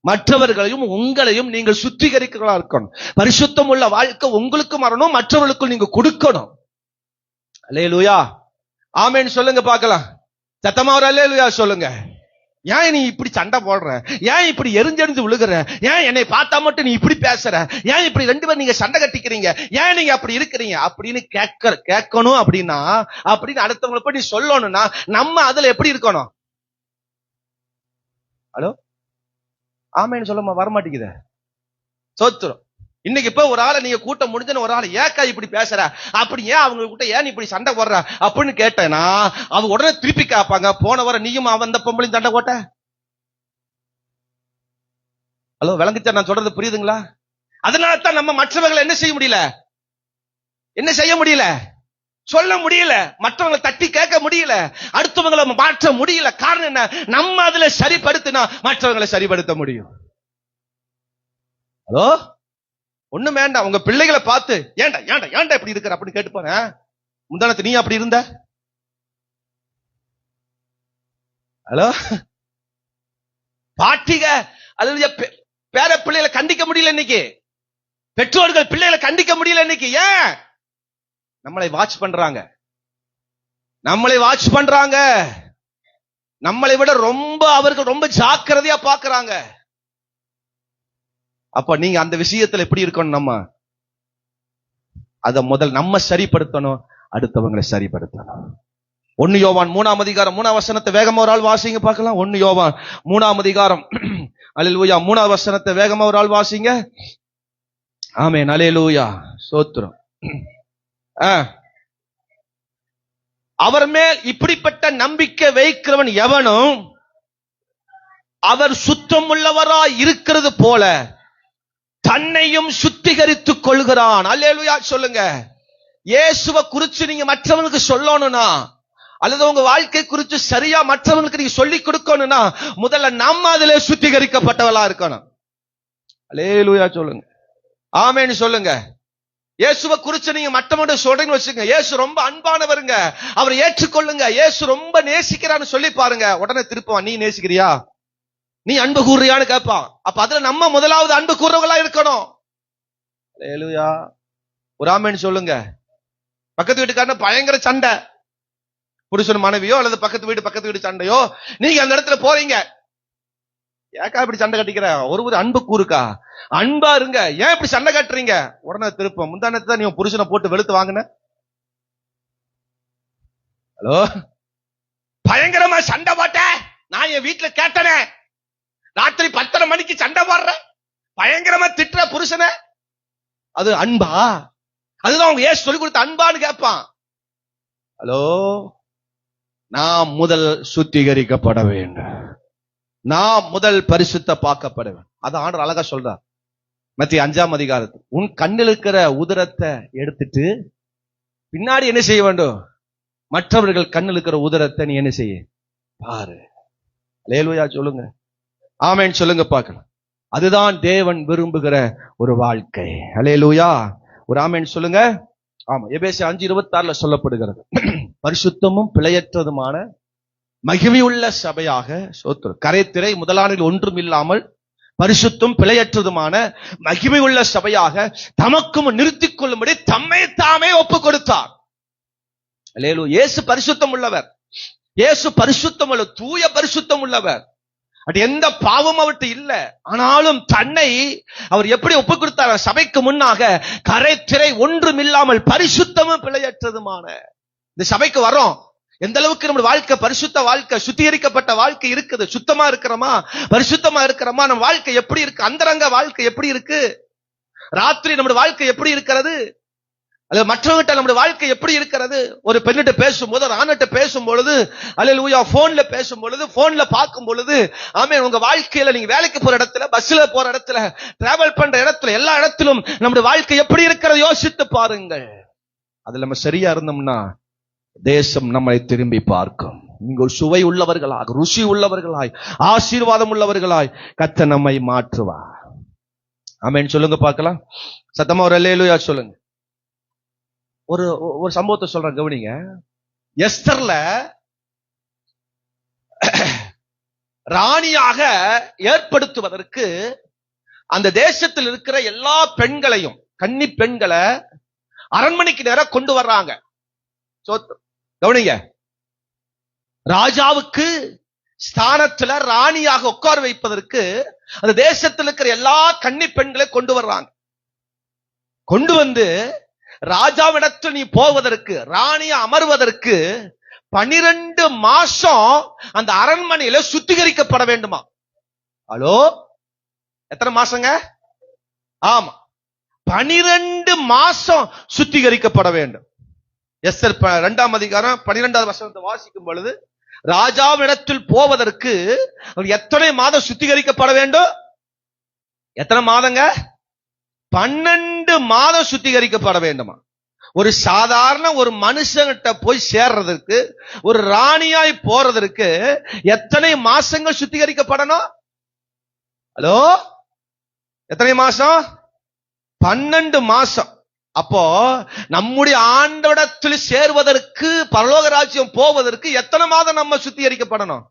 மற்றவர்களையும் உங்களையும் நீங்கள் சுத்திகரிக்கிறவர்களா இருக்கணும். பரிசுத்தம் உள்ள வாழ்க்கை உங்களுக்கு வரணும், மற்றவர்களுக்கும் நீங்க கொடுக்கணும். அல்லேலூயா. ஆமென் சொல்லுங்க பார்க்கலாம். சத்தமா ஒரு அல்லேலூயா சொல்லுங்க. ஏன் நீ இப்படி சண்டை போடுற, ஏன் இப்படி எரிஞ்செறிஞ்சு விழுகிற, ஏன் என்னை பார்த்தா மட்டும் நீ இப்படி பேசுற, ஏன் இப்படி ரெண்டு பேரும் நீங்க சண்டை கட்டிக்கிறீங்க, ஏன் நீங்க அப்படி இருக்கிறீங்க அப்படின்னு கேட்கணும். அப்படின்னு அடுத்தவங்களை போய் நீ சொல்லணும்னா நம்ம அதுல எப்படி இருக்கணும்? ஹலோ, ஆமேன்னு சொல்ல வரமாட்டேங்குது. சோத்துரும். இன்னைக்கு இப்ப ஒரு ஆளை நீங்க கூட்டம் முடிஞ்சு ஒரு ஆளை ஏக்கா இப்படி பேசுற, அப்படி ஏன் அவங்க கிட்ட ஏன் இப்படி சண்டை போடுற அப்படின்னு கேட்டேன்னா அவங்க உடனே திருப்பி கேட்பாங்க, போன வர நீயும் அவன் அந்த பொம்பளையும் சண்டை போட்ட. ஹலோ, விளங்குச்சா நான் சொல்றது புரியுதுங்களா? அதனால தான் நம்ம மற்றவர்களை என்ன செய்ய முடியல, சொல்ல முடியல, மற்றவங்களை தட்டி கேட்க முடியல, அடுத்தவங்களை மாற்ற முடியல. காரணம் என்ன? நம்ம அதுல சரிப்படுத்தினா மற்றவங்களை சரிப்படுத்த முடியும். ஹலோ, ஒண்ணும் வேண்டாம். உங்க பிள்ளைகளை பார்த்து ஏண்டா ஏண்டா ஏண்டா இப்படி இருக்கிற அப்படின்னு கேட்டுப்பாங்க. முந்தானத்து நீ அப்படி இருந்த. ஹலோ, பாட்டிக அல்லது பேர பிள்ளைகளை கண்டிக்க முடியல இன்னைக்கு, பெற்றோர்கள் பிள்ளைகளை கண்டிக்க முடியல இன்னைக்கு. ஏன்? நம்மளை வாட்ச் பண்றாங்க, நம்மளை விட அவர்கள் ரொம்ப ஜாக்கிரதையா பாக்குறாங்க. அப்ப நீங்க அந்த விஷயத்துல எப்படி இருக்கணும்? நம்ம அத முதல் நம்ம சரிப்படுத்தணும், அடுத்தவங்களை சரிப்படுத்தணும். 1 யோவான் 3ஆம் அதிகாரம் 3ஆம் வசனத்தை வேகமா ஒரு ஆள் வாசிங்க பார்க்கலாம். 1 யோவான் 3ஆம் அதிகாரம் அல்லேலூயா 3ஆம் வசனத்தை வேகமா ஒரு ஆள் வாசிங்க. ஆமென். அல்லேலூயா. ஸ்தோத்திரம். அவர் மேல் இப்படிப்பட்ட நம்பிக்கை வைக்கிறவன் எவனும் அவர் சுத்தம் உள்ளவராய் இருக்கிறது போல தன்னையும் சுத்திகரித்துக் கொள்கிறான். அல்லேலூயா சொல்லுங்க. இயேசுவை குறித்து நீங்க மற்றவங்களுக்கு சொல்லணும்னா, அல்லது உங்க வாழ்க்கை குறித்து சரியா மற்றவங்களுக்கு நீங்க சொல்லி கொடுக்கணும்னா முதல்ல நம்ம அதிலே சுத்திகரிக்கப்பட்டவளா இருக்கணும். அல்லேலூயா சொல்லுங்க. ஆமென் சொல்லுங்க. இயேசுவை குறித்து நீங்க மற்றவங்க சொல்றீங்கன்னு வச்சுங்க, இயேசு ரொம்ப அன்பானவருங்க, அவரை ஏற்றுக்கொள்ளுங்க, இயேசு ரொம்ப நேசிக்கிறான்னு சொல்லி பாருங்க, உடனே திருப்புவான், நீ நேசிக்கிறியா, நீ அன்பு கூறுறியான்னு கேட்பான். அப்ப அதுல நம்ம முதலாவது அன்பு கூறுறவங்களா இருக்கணும். அல்லேலூயா. ஒரு ஆமென் சொல்லுங்க. பக்கத்து வீட்டுக்காரன் பயங்கர சண்டை, புருஷன் மனைவியோ அல்லது பக்கத்து வீடு சண்டையோ, நீங்க அந்த இடத்துல போறீங்க, ஏக்கா இப்படி சண்டை கட்டிக்கிற, ஒரு அன்பு கூறுக்கா, அன்பா இருங்க, ஏன் இப்படி சண்டை கட்டுறீங்க, உடனே திருப்பம், முந்தானத்தை தான் நீ புருஷனை போட்டு வெளுத்து வாங்கின. ஹலோ, பயங்கரமா சண்டை போட்ட, நான் என் வீட்டுல கேட்டனே, ராத்திரி 10:30 மணிக்கு சண்டை போடுற, பயங்கரமா திட்டுற புருஷனை, அது அன்பா? அதுதான் அவங்க ஏன் சொல்லி கொடுத்த அன்பான்னு கேட்பான். ஹலோ, நாம் முதல் சுத்திகரிக்கப்பட வேண்டும், நாம் முதல் பரிசுத்த பார்க்கப்பட வேண்டும். அதை ஆண்டவர் அழகா சொல்றார் மத்திய 5ஆம் அதிகாரத்தில். உன் கண்ணில் இருக்கிற உதரத்தை எடுத்துட்டு பின்னாடி என்ன செய்ய வேண்டும்? மற்றவர்கள் கண்ணில் இருக்கிற உதரத்தை நீ என்ன செய்ய பாரு. அல்லேலூயா சொல்லுங்க. ஆமென் சொல்லுங்க பார்க்கலாம். அதுதான் தேவன் விரும்புகிற ஒரு வாழ்க்கை. அல்லேலூயா. ஒரு ஆமென் சொல்லுங்க. ஆமா, எபேசியர் 5:26 சொல்லப்படுகிறது, பரிசுத்தமும் பிழையற்றதுமான மகிமையுள்ள சபையாக கரைத்திரை முதலானில் ஒன்றும் இல்லாமல் பரிசுத்தம் பிழையற்றதுமான மகிமையுள்ள சபையாக தமக்கும் நிறுத்திக் கொள்ளும்படி தம்மை தாமே ஒப்பு கொடுத்தார். அல்லேலூயா. இயேசு பரிசுத்தம் உள்ளவர், இயேசு பரிசுத்தம் உள்ள தூய பரிசுத்தம் உள்ளவர். அது எந்த பாவமும் அவர்கிட்ட இல்ல. ஆனாலும் தன்னை அவர் எப்படி ஒப்பு கொடுத்தார்? சபைக்கு முன்னாக கரைத்திரை ஒன்றும் இல்லாமல் பரிசுத்தமும் பிழையற்றதுமான இந்த சபைக்கு வரோம். எந்த அளவுக்கு நம்ம வாழ்க்கை பரிசுத்த வாழ்க்கை, சுத்திகரிக்கப்பட்ட வாழ்க்கை இருக்குது? சுத்தமா இருக்கிறோமா? பரிசுத்தமா இருக்கிறோமா? நம்ம வாழ்க்கை எப்படி இருக்கு? அந்தரங்க வாழ்க்கை எப்படி இருக்கு? ராத்திரி நம்முடைய வாழ்க்கை எப்படி இருக்கிறது? அல்லது மற்றவங்கிட்ட நம்முடைய வாழ்க்கை எப்படி இருக்கிறது? ஒரு பெண்ணிட்ட பேசும்போது, ஒரு ஆண்கிட்ட பேசும் பொழுது, அல்லேலூயா, போன்ல பேசும் பொழுது, போன்ல பார்க்கும் பொழுது, ஆமென், உங்க வாழ்க்கையில நீங்க வேலைக்கு போற இடத்துல, பஸ்ல போற இடத்துல, டிராவல் பண்ற இடத்துல, எல்லா இடத்திலும் நம்முடைய வாழ்க்கை எப்படி இருக்கிறது யோசித்து பாருங்கள். அதுல நம்ம சரியா இருந்தோம்னா தேசம் நம்மை திரும்பி பார்க்கும். நீங்க ஒரு சுவை உள்ளவர்களாய், ருசி உள்ளவர்களாய், ஆசீர்வாதம் உள்ளவர்களாய் கர்த்தர் நம்மை மாற்றுவார். ஆமென் சொல்லுங்க பார்க்கலாம். சத்தமா ஒரு அல்லேலூயா சொல்லுங்க. ஒரு சம்பவத்தை சொல்றேன், கவனிங்க. எஸ்தர்ல ராணியாக ஏற்படுத்துவதற்கு அந்த தேசத்தில் இருக்கிற எல்லா பெண்களையும், கன்னி பெண்களை அரண்மனைக்கு நேரம் கொண்டு வர்றாங்க. கவனிங்க, ராஜாவுக்கு ஸ்தானத்துல ராணியாக உட்கார வைப்பதற்கு அந்த தேசத்தில் இருக்கிற எல்லா கன்னி பெண்களை கொண்டு வர்றாங்க. கொண்டு வந்து ராஜாவிடத்தில் நீ போவதற்கு, ராணியை அமர்வதற்கு 12 மாசம் அந்த அரண்மனையில சுத்திகரிக்கப்பட வேண்டுமா? ஹலோ, எத்தனை மாசங்க? ஆமா, 12 மாசம் சுத்திகரிக்கப்பட வேண்டும். எஸ்தர் 2ஆம் அதிகாரம் 12வது வசனத்தை வாசிக்கும் பொழுது, ராஜாவிடத்தில் போவதற்கு எத்தனை மாதம் சுத்திகரிக்கப்பட வேண்டும்? எத்தனை மாதங்க? 12 மாதம் சுத்திகரிக்கப்பட வேண்டுமா? ஒரு சாதாரண ஒரு மனுஷங்கிட்ட போய் சேர்றதற்கு, ஒரு ராணியாய் போறதற்கு எத்தனை மாசங்கள் சுத்திகரிக்கப்படணும்? ஹலோ, எத்தனை மாசம்? 12 மாசம். அப்போ நம்முடைய ஆண்டவரிடத்தில் சேர்வதற்கு, பரலோக ராஜ்யம் போவதற்கு எத்தனை மாதம் நம்ம சுத்திகரிக்கப்படணும்?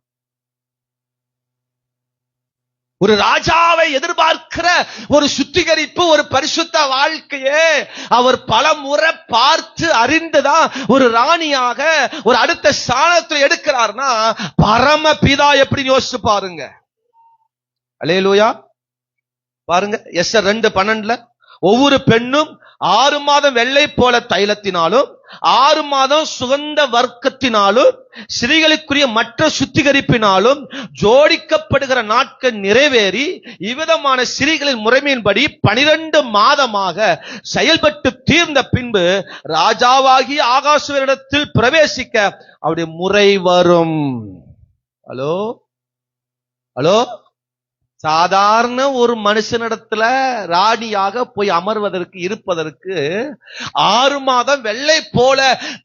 ஒரு ராஜாவை எதிர்பார்க்கிற ஒரு சுத்திகரிப்பு, ஒரு பரிசுத்த வாழ்க்கையே அவர் பல முறை பார்த்து அறிந்துதான் ஒரு ராணியாக ஒரு அடுத்த ஸ்தானத்தில் எடுக்கிறார்னா, பரம பிதா எப்படி யோசிச்சு பாருங்க. அல்லேலூயா. பாருங்க, எஸ்தர் 2:12, ஒவ்வொரு பெண்ணும் 6 மாதம் வெள்ளை போல தைலத்தினாலும் 6 மாதம் சுகந்த வர்க்கத்தினாலும் ஸ்திரீகளுக்குரிய மற்ற சுத்திகரிப்பினாலும் ஜோடிக்கப்படுகிற நாட்கள் நிறைவேறி இவ்விதமான ஸ்திரீகளின் முறைமையின்படி 12 மாதமாக செயல்பட்டு தீர்ந்த பின்பு ராஜாவாகி ஆகாசுவரிடத்தில் பிரவேசிக்க அவருடைய முறை வரும். ஹலோ ஹலோ, சாதாரண ஒரு மனுஷனிடத்துல ராணியாக போய் அமர்வதற்கு, இருப்பதற்கு 6 மாதம் வெள்ளை போல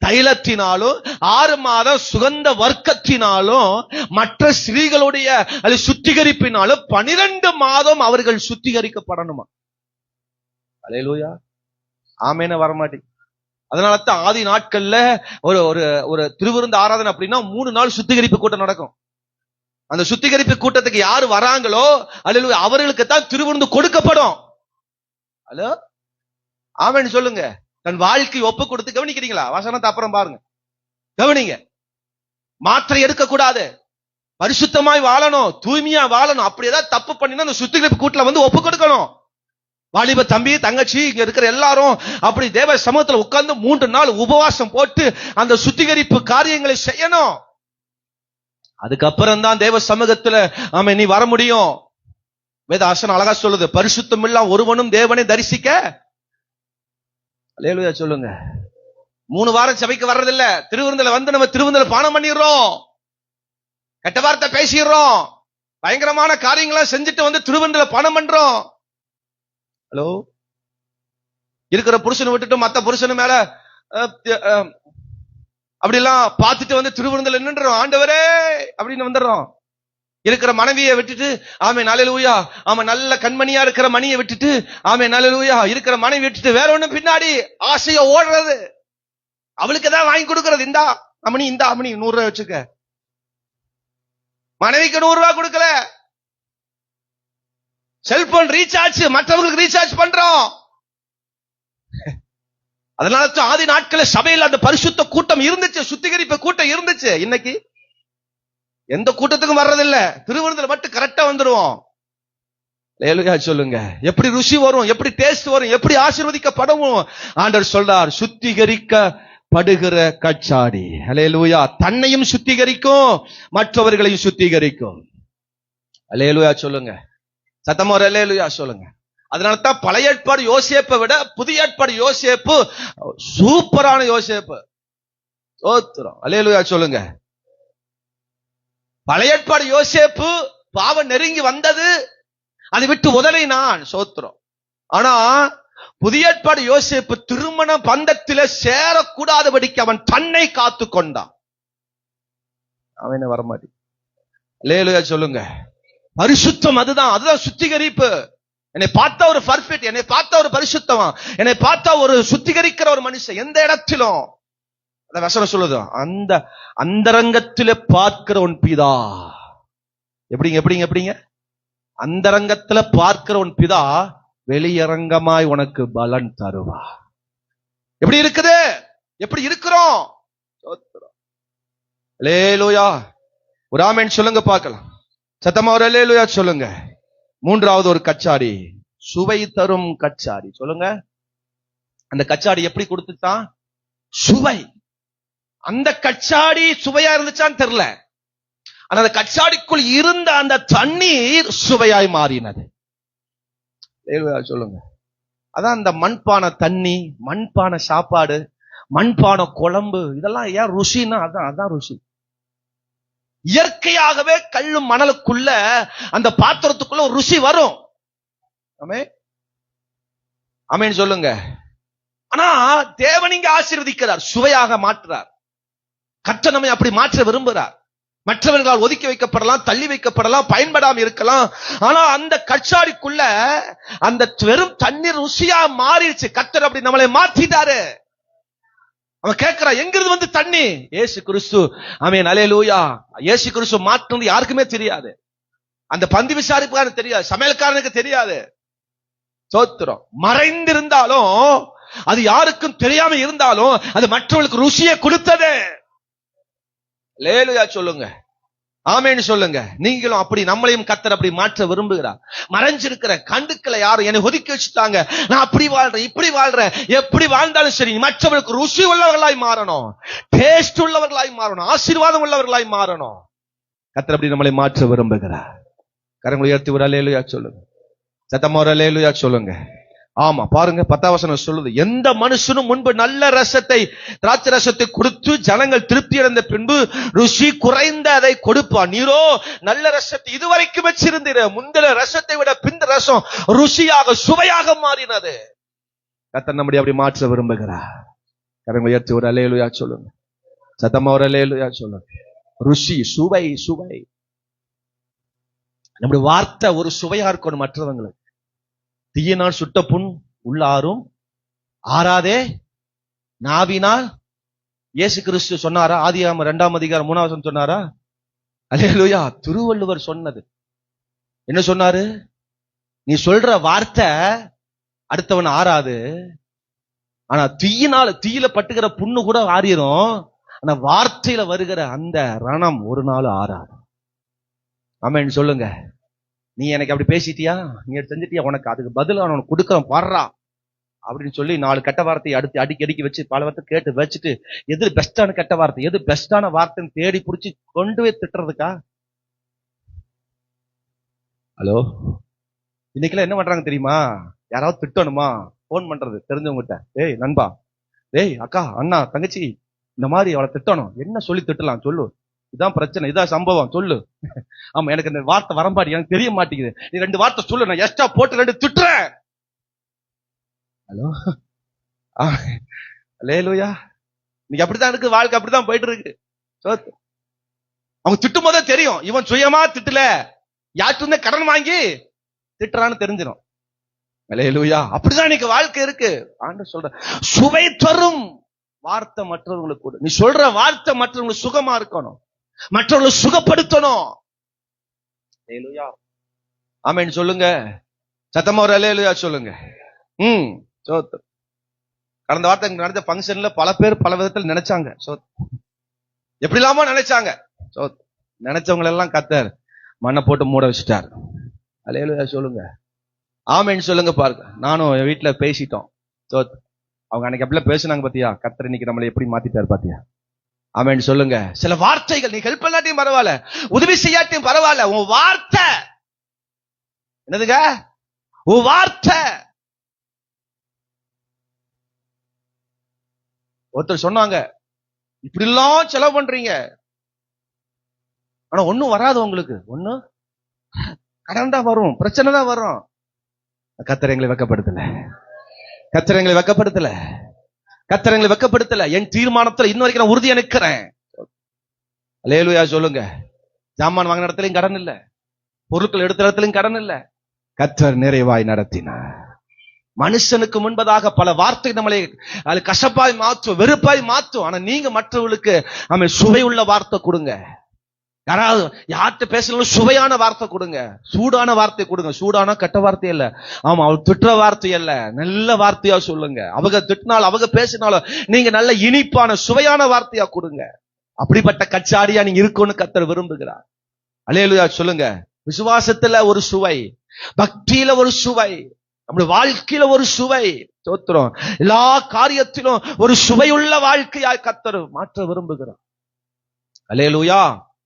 தைலத்தினாலும் 6 மாதம் சுகந்த வர்க்கத்தினாலும் மற்ற ஸ்திரீகளுடைய சுத்திகரிப்பினாலும் 12 மாதம் அவர்கள் சுத்திகரிக்கப்படணுமா? அல்லேலூயா. ஆமேன வரமாட்டேங்க. அதனால தான் ஆதி நாட்கள்ல ஒரு திருவிருந்து ஆராதனை அப்படின்னா 3 நாள் சுத்திகரிப்பு கூட்டம் நடக்கும். அந்த சுத்திகரிப்பு கூட்டத்துக்கு யாரு வராங்களோ அல்லேலூயா, அவர்களுக்கு தான் திருவிருந்து கொடுக்கப்படும். ஹலோ, ஆமென் சொல்லுங்க. தன் வாழ்க்கை ஒப்பு கொடுத்து, கவனிக்கிறீங்களா? வசனத்தை அப்புறம் பாருங்க, கவனிங்க. மாத்திரை எடுக்க கூடாது, பரிசுத்தமாய் வாழணும், தூய்மையா வாழணும். அப்படி ஏதாவது தப்பு பண்ணினா அந்த சுத்திகரிப்பு கூட்டல வந்து ஒப்பு கொடுக்கணும். வாலிப தம்பி, தங்கச்சி, இங்க இருக்கிற எல்லாரும் அப்படி தேவ சமூகத்துல உட்கார்ந்து 3 நாள் உபவாசம் போட்டு அந்த சுத்திகரிப்பு காரியங்களை செய்யணும். அதுக்கப்புறம் தான் தேவ சமூகத்துல ஆமென் நீ வர முடியும். வேதாசனம் அழகா சொல்லுது, பரிசுத்தம் இல்ல ஒருவனும் தேவனை தரிசிக்க. அல்லேலூயா சொல்லுங்க. 3 வாரம் சபைக்கு வர்றதில்ல, திருவிருந்துல வந்து நம்ம திருவிருந்துல பானம் பண்ணிடுறோம், கெட்ட வார்த்தை பேசிடுறோம், பயங்கரமான காரியங்களை செஞ்சுட்டு வந்து திருவிருந்துல பானம் பண்றோம். ஹலோ, இருக்கிற புருஷனை விட்டுட்டு மத்த புருஷனு மேல அப்படிலாம் பார்த்துட்டு வந்து திருவிருந்துல நின்றுறோம், ஆண்டவரே அப்படின்னு வந்துடுறோம். இருக்கிற மனைவியை விட்டுட்டு ஆமென் அல்லேலூயா, ஆமா நல்ல கண்மணியா இருக்கிற மணியை விட்டுட்டு ஆமென் அல்லேலூயா, இருக்கிற மனைவி விட்டுட்டு வேற ஒண்ணு பின்னாடி ஆசைய ஓடுறது, அவளுக்கு தான் வாங்கி கொடுக்கறது. இந்தா அம்மணி, இந்த அம்மணி 100 ரூபாய் வச்சுக்க. மனைவிக்கு 100 ரூபாய் கொடுக்கல, செல்போன் ரீசார்ஜ் மற்றவங்களுக்கு ரீசார்ஜ் பண்றோம். அதனால ஆதி நாட்கள சபையில் அந்த பரிசுத்த கூட்டம் இருந்துச்சு, சுத்திகரிப்பு கூட்டம் இருந்துச்சு. இன்னைக்கு எந்த கூட்டத்துக்கும் வர்றதில்ல, திருவிருந்தில மட்டும் கரெக்டா வந்துருவோம். அல்லேலூயா சொல்லுங்க. எப்படி ருசி வரும், எப்படி டேஸ்ட் வரும், எப்படி ஆசீர்வதிக்கப்படவும் ஆண்டவர் சொல்றார், சுத்திகரிக்கப்படுகிற கச்சாடி. அல்லேலூயா. தன்னையும் சுத்திகரிக்கும், மற்றவர்களையும் சுத்திகரிக்கும். அல்லேலூயா சொல்லுங்க. சத்தமா ஒரு அல்லேலூயா சொல்லுங்க. அதனாலதான் பழைய ஏற்பாடு யோசேப்பை விட புதிய ஏற்பாடு யோசேப்பு சூப்பரான யோசேப்பு. சோத்திரம். அல்லேலூயா சொல்லுங்க. பழைய ஏற்பாடு யோசேப்பு பாவம் நெருங்கி வந்தது, அதை விட்டு உதறினான். சோத்திரம். ஆனா புதிய ஏற்பாடு யோசேப்பு திருமண பந்தத்திலே சேரக்கூடாதபடிக்கு அவன் தன்னை காத்து கொண்டான். அவன் வரமாட்டி. அல்லேலூயா சொல்லுங்க. பரிசுத்தம் அதுதான், அதுதான் சுத்திகரிப்பு. என்னை பார்த்தா ஒரு பர்ஃபெக்ட், என்னை பார்த்தா ஒரு பரிசுத்தமா, என்னை பார்த்தா ஒரு சுத்திகரிக்கிற ஒரு மனுஷன் எந்த இடத்திலும். அந்த வசனம் சொல்லுது, அந்த அந்தரங்கத்திலே பார்க்கிற உன் பிதா. எப்படிங்க அந்தரங்கத்துல பார்க்கிற உன் பிதா வெளியரங்கமாய் உனக்கு பலன் தருவா. எப்படி இருக்குது, எப்படி இருக்கிறோம். அல்லேலூயா. ஒரு ஆமென் சொல்லுங்க பார்க்கலாம். சத்தமா ஒரு அல்லேலூயா சொல்லுங்க. மூன்றாவது ஒரு கச்சாடி, சுவை தரும் கச்சாடி. சொல்லுங்க. அந்த கச்சாடி எப்படி கொடுத்துட்டான்? சுவை. அந்த கச்சாடி சுவையா இருந்துச்சான்னு தெரியல, ஆனா அந்த கச்சாடிக்குள் இருந்த அந்த தண்ணீர் சுவையாய் மாறினது. சொல்லுங்க. அதான் அந்த மண்பான தண்ணி, மண்பான சாப்பாடு, மண்பான குழம்பு, இதெல்லாம் ஏன் ருசின்னா அதான் ருசி. இயற்கையாகவே கல்லும் மணலுக்குள்ள அந்த பாத்திரத்துக்குள்ள ஒரு ருசி வரும். ஆமென் சொல்லுங்க. ஆனா தேவன் இங்க ஆசீர்வதிக்கிறார், சுவையாக மாற்றுறார். கர்த்தர் நம்மை அப்படி மாற்ற விரும்புகிறார். மற்றவர்களால் ஒதுக்கி வைக்கப்படலாம், தள்ளி வைக்கப்படலாம், பயன்படாம இருக்கலாம். ஆனா அந்த கச்சாடிக்குள்ள அந்த வெறும் தண்ணீர் ருசியா மாறிடுச்சு. கர்த்தர் அப்படி நம்மளை மாற்றிட்டாரு. அவன் கேட்கிறான், எங்கிருந்து வந்து தண்ணி? இயேசு கிறிஸ்து. ஆமென் அல்லேலூயா. இயேசு கிறிஸ்து மாற்றினது யாருக்குமே தெரியாது. அந்த பந்தி விசாரிப்புக்காரனுக்கு தெரியாது, சமையல்காரனுக்கு தெரியாது. சோத்திரம். மறைந்திருந்தாலும், அது யாருக்கும் தெரியாம இருந்தாலும், அது மற்றவர்களுக்கு ருசியை கொடுத்தது. அல்லேலூயா சொல்லுங்க. ஆமென் சொல்லுங்க. நீங்களும் அப்படி, நம்மளையும் கர்த்தர் அப்படி மாற்ற விரும்புகிறார். மறைஞ்சிருக்கிற கண்டுக்களை யாரும் என்னை ஒதுக்கி வச்சுட்டாங்க, நான் அப்படி வாழ்றேன், இப்படி வாழ்றேன், எப்படி வாழ்ந்தாலும் சரி மற்றவர்களுக்கு ருசி உள்ளவர்களாய் மாறணும், டேஸ்ட் உள்ளவர்களாய் மாறணும், ஆசீர்வாதம் உள்ளவர்களாய் மாறணும். கர்த்தர் அப்படி நம்மளை மாற்ற விரும்புகிறார். கரங்களை உயர்த்தி ஒரு அல்லேலூயா சொல்லுங்க. சத்தமா ஒரு அல்லேலூயா சொல்லுங்க. ஆமா பாருங்க, 10ஆம் வசனம் சொல்லுது, எந்த மனுஷனும் முன்பு நல்ல ரசத்தை, திராட்சை ரசத்தை கொடுத்து ஜனங்கள் திருப்தி அடைந்த பின்பு ருசி குறைந்த அதை கொடுப்பான். நீரோ நல்ல ரசத்தை இதுவரைக்கும் வச்சிருந்தீர, முந்தின ரசத்தை விட பிந்த ரசம் ருசியாக சுவையாக மாறினது. கர்த்தர் நம்முடைய அப்படி மாற்ற விரும்புகிறார். கரங்களை உயர்த்தி ஒரு அல்லேலூயா சொல்லுங்க. சத்தமா ஒரு அல்லேலூயா சொல்லுங்க. ருசி, சுவை, சுவை. நம்முடைய வார்த்தை ஒரு சுவையா இருக்கணும் மற்றவங்களுக்கு. தீயினால் சுட்ட புண் உள்ளாரும் ஆறாதே நாவினால். இயேசு கிறிஸ்து சொன்னாரா? ஆதியாகமம் 2ஆம் அதிகாரம் 3ஆம் வசனம் சொன்னாரா? அல்லேலூயா. திருவள்ளுவர் சொன்னது என்ன சொன்னாரு? நீ சொல்ற வார்த்தை அடுத்தவன் ஆறாது, ஆனா தீயில பட்டுகிற புண்ணு கூட ஆறிரும், ஆனா வார்த்தையில வருகிற அந்த ரணம் ஒரு நாள் ஆறாது. ஆமென் சொல்லுங்க. நீ எனக்கு அப்படி பேசிட்டியா, நீ செஞ்சிட்டியா, உனக்கு அதுக்கு பதில் அவனுக்கு கொடுக்கறோம் பாடுறா அப்படின்னு சொல்லி 4 கெட்ட வார்த்தையை அடிக்கி வச்சு பல வார்த்தை கேட்டு வச்சுட்டு, எது பெஸ்டான கெட்ட வார்த்தை, எது பெஸ்டான வார்த்தைன்னு தேடி பிடிச்சி கொண்டு போய் திட்டுறதுக்கா? ஹலோ, இன்னைக்கெல்லாம் என்ன பண்றாங்க தெரியுமா? யாராவது திட்டணுமா போன் பண்றது தெரிஞ்சவங்ககிட்ட, ஏய் நண்பா, ஏய் அக்கா, அண்ணா, தங்கச்சி, இந்த மாதிரி அவளை திட்டணும், என்ன சொல்லி திட்டலாம் சொல்லு, இதான் பிரச்சனை, இதான் சம்பவம் சொல்லு. ஆமா, எனக்கு இந்த வார்த்தை வரம்பாடி, எனக்கு தெரிய மாட்டேங்குது, நீ 2 வார்த்தை சொல்லு, நான் எக்ஸ்ட்ரா போட்டு 2 திட்டுறேன். ஹலோ, அல்லேலூயா. இன்னைக்கு அப்படித்தான் இருக்கு வாழ்க்கை, அப்படித்தான் போயிட்டு இருக்கு. அவங்க திட்டும் போதே தெரியும், இவன் சுயமா திட்டல, யார்கிட்ட கடன் வாங்கி திட்டுறான்னு தெரிஞ்சிடும். அல்லேலூயா. அப்படிதான் இன்னைக்கு வாழ்க்கை இருக்கு. ஆண்டவர் சொல்ற சுவை தரும் வார்த்தை மற்றவர்களுக்கு கூட. நீ சொல்ற வார்த்தை மற்றவங்களுக்கு சுகமா இருக்கணும், மற்றவர்களை சுகப்படுத்தணும். அல்லேலூயா. ஆமென் சொல்லுங்க. சத்தமா ஒரு அல்லேலூயா சொல்லுங்க. சோத்திரம். கடந்த வார்த்தை நடந்த ஃபங்க்ஷன்ல பல பேர் பல விதத்தில் நினைச்சாங்க, எப்படி இல்லாம நினைச்சாங்க. நினைச்சவங்களை எல்லாம் கர்த்தர் மண்ணை போட்டு மூட வச்சுட்டார். அல்லேலூயா சொல்லுங்க, ஆமென் சொல்லுங்க. பாருங்க, நானும் என் வீட்டுல பேசிட்டோம். அவங்க அன்னைக்கு அப்படிலாம் பேசுனாங்க பாத்தியா, கர்த்தர் இன்னைக்கு நம்மளை எப்படி மாத்திட்டாரு பாத்தியா. ஆமென் சொல்லுங்க. சில வார்த்தைகள் நீ ஹெல்ப் பண்ணாட்டியும் பரவாயில்ல, உதவி செய்யாட்டியும் பரவாயில்ல, உன் வார்த்தை என்னதுங்க, உன் வார்த்தை. ஒருத்தர் சொன்னாங்க, இப்படி எல்லாம் செலவு பண்றீங்க, ஆனா ஒண்ணும் வராது உங்களுக்கு, ஒண்ணும் கடன் தான் வரும், பிரச்சனை தான் வரும். கர்த்தர் எங்களை வெட்கப்படுத்தல, கர்த்தர் எங்களை வெட்கப்படுத்தல, கர்த்தர் எங்களை வெட்கப்படுத்தல. என் தீர்மானத்துல இன்ன வரைக்கும் நான் உறுதியா நிக்கிறேன். அல்லேலூயா சொல்லுங்க. ஜாமான் வாங்கின இடத்துலயும் கடன் இல்ல, பொருட்கள் எடுத்த இடத்துலயும் கடன் இல்ல, கர்த்தர் நிறைவாய் நடத்தினார். மனுஷனுக்கு முன்பதாக பல வார்த்தை நம்மளை அது கசப்பாய் மாற்றும், வெறுப்பாய் மாற்றும். ஆனா நீங்க மற்றவர்களுக்கு நம்ம சுவையுள்ள வார்த்தை கொடுங்க. யாராவது யார்கிட்ட பேசணும் சுவையான வார்த்தை கொடுங்க, சூடான வார்த்தை கொடுங்க. சூடான கெட்ட வார்த்தை இல்ல, ஆமா அவள் திட்டுற வார்த்தை அல்ல, நல்ல வார்த்தையா சொல்லுங்க. அவங்க திட்டினாலும் அவங்க பேசினாலும் நீங்க நல்ல இனிப்பான சுவையான வார்த்தையா கொடுங்க. அப்படிப்பட்ட கச்சாடியா நீங்க இருக்கும்னு கர்த்தர் விரும்புகிறார். அல்லேலூயா சொல்லுங்க. விசுவாசத்துல ஒரு சுவை, பக்தியில ஒரு சுவை, நம்முடைய வாழ்க்கையில ஒரு சுவை. ஸ்தோத்திரம். எல்லா காரியத்திலும் ஒரு சுவையுள்ள வாழ்க்கையாய் கர்த்தர் மாற்ற விரும்புகிறார். அல்லேலூயா.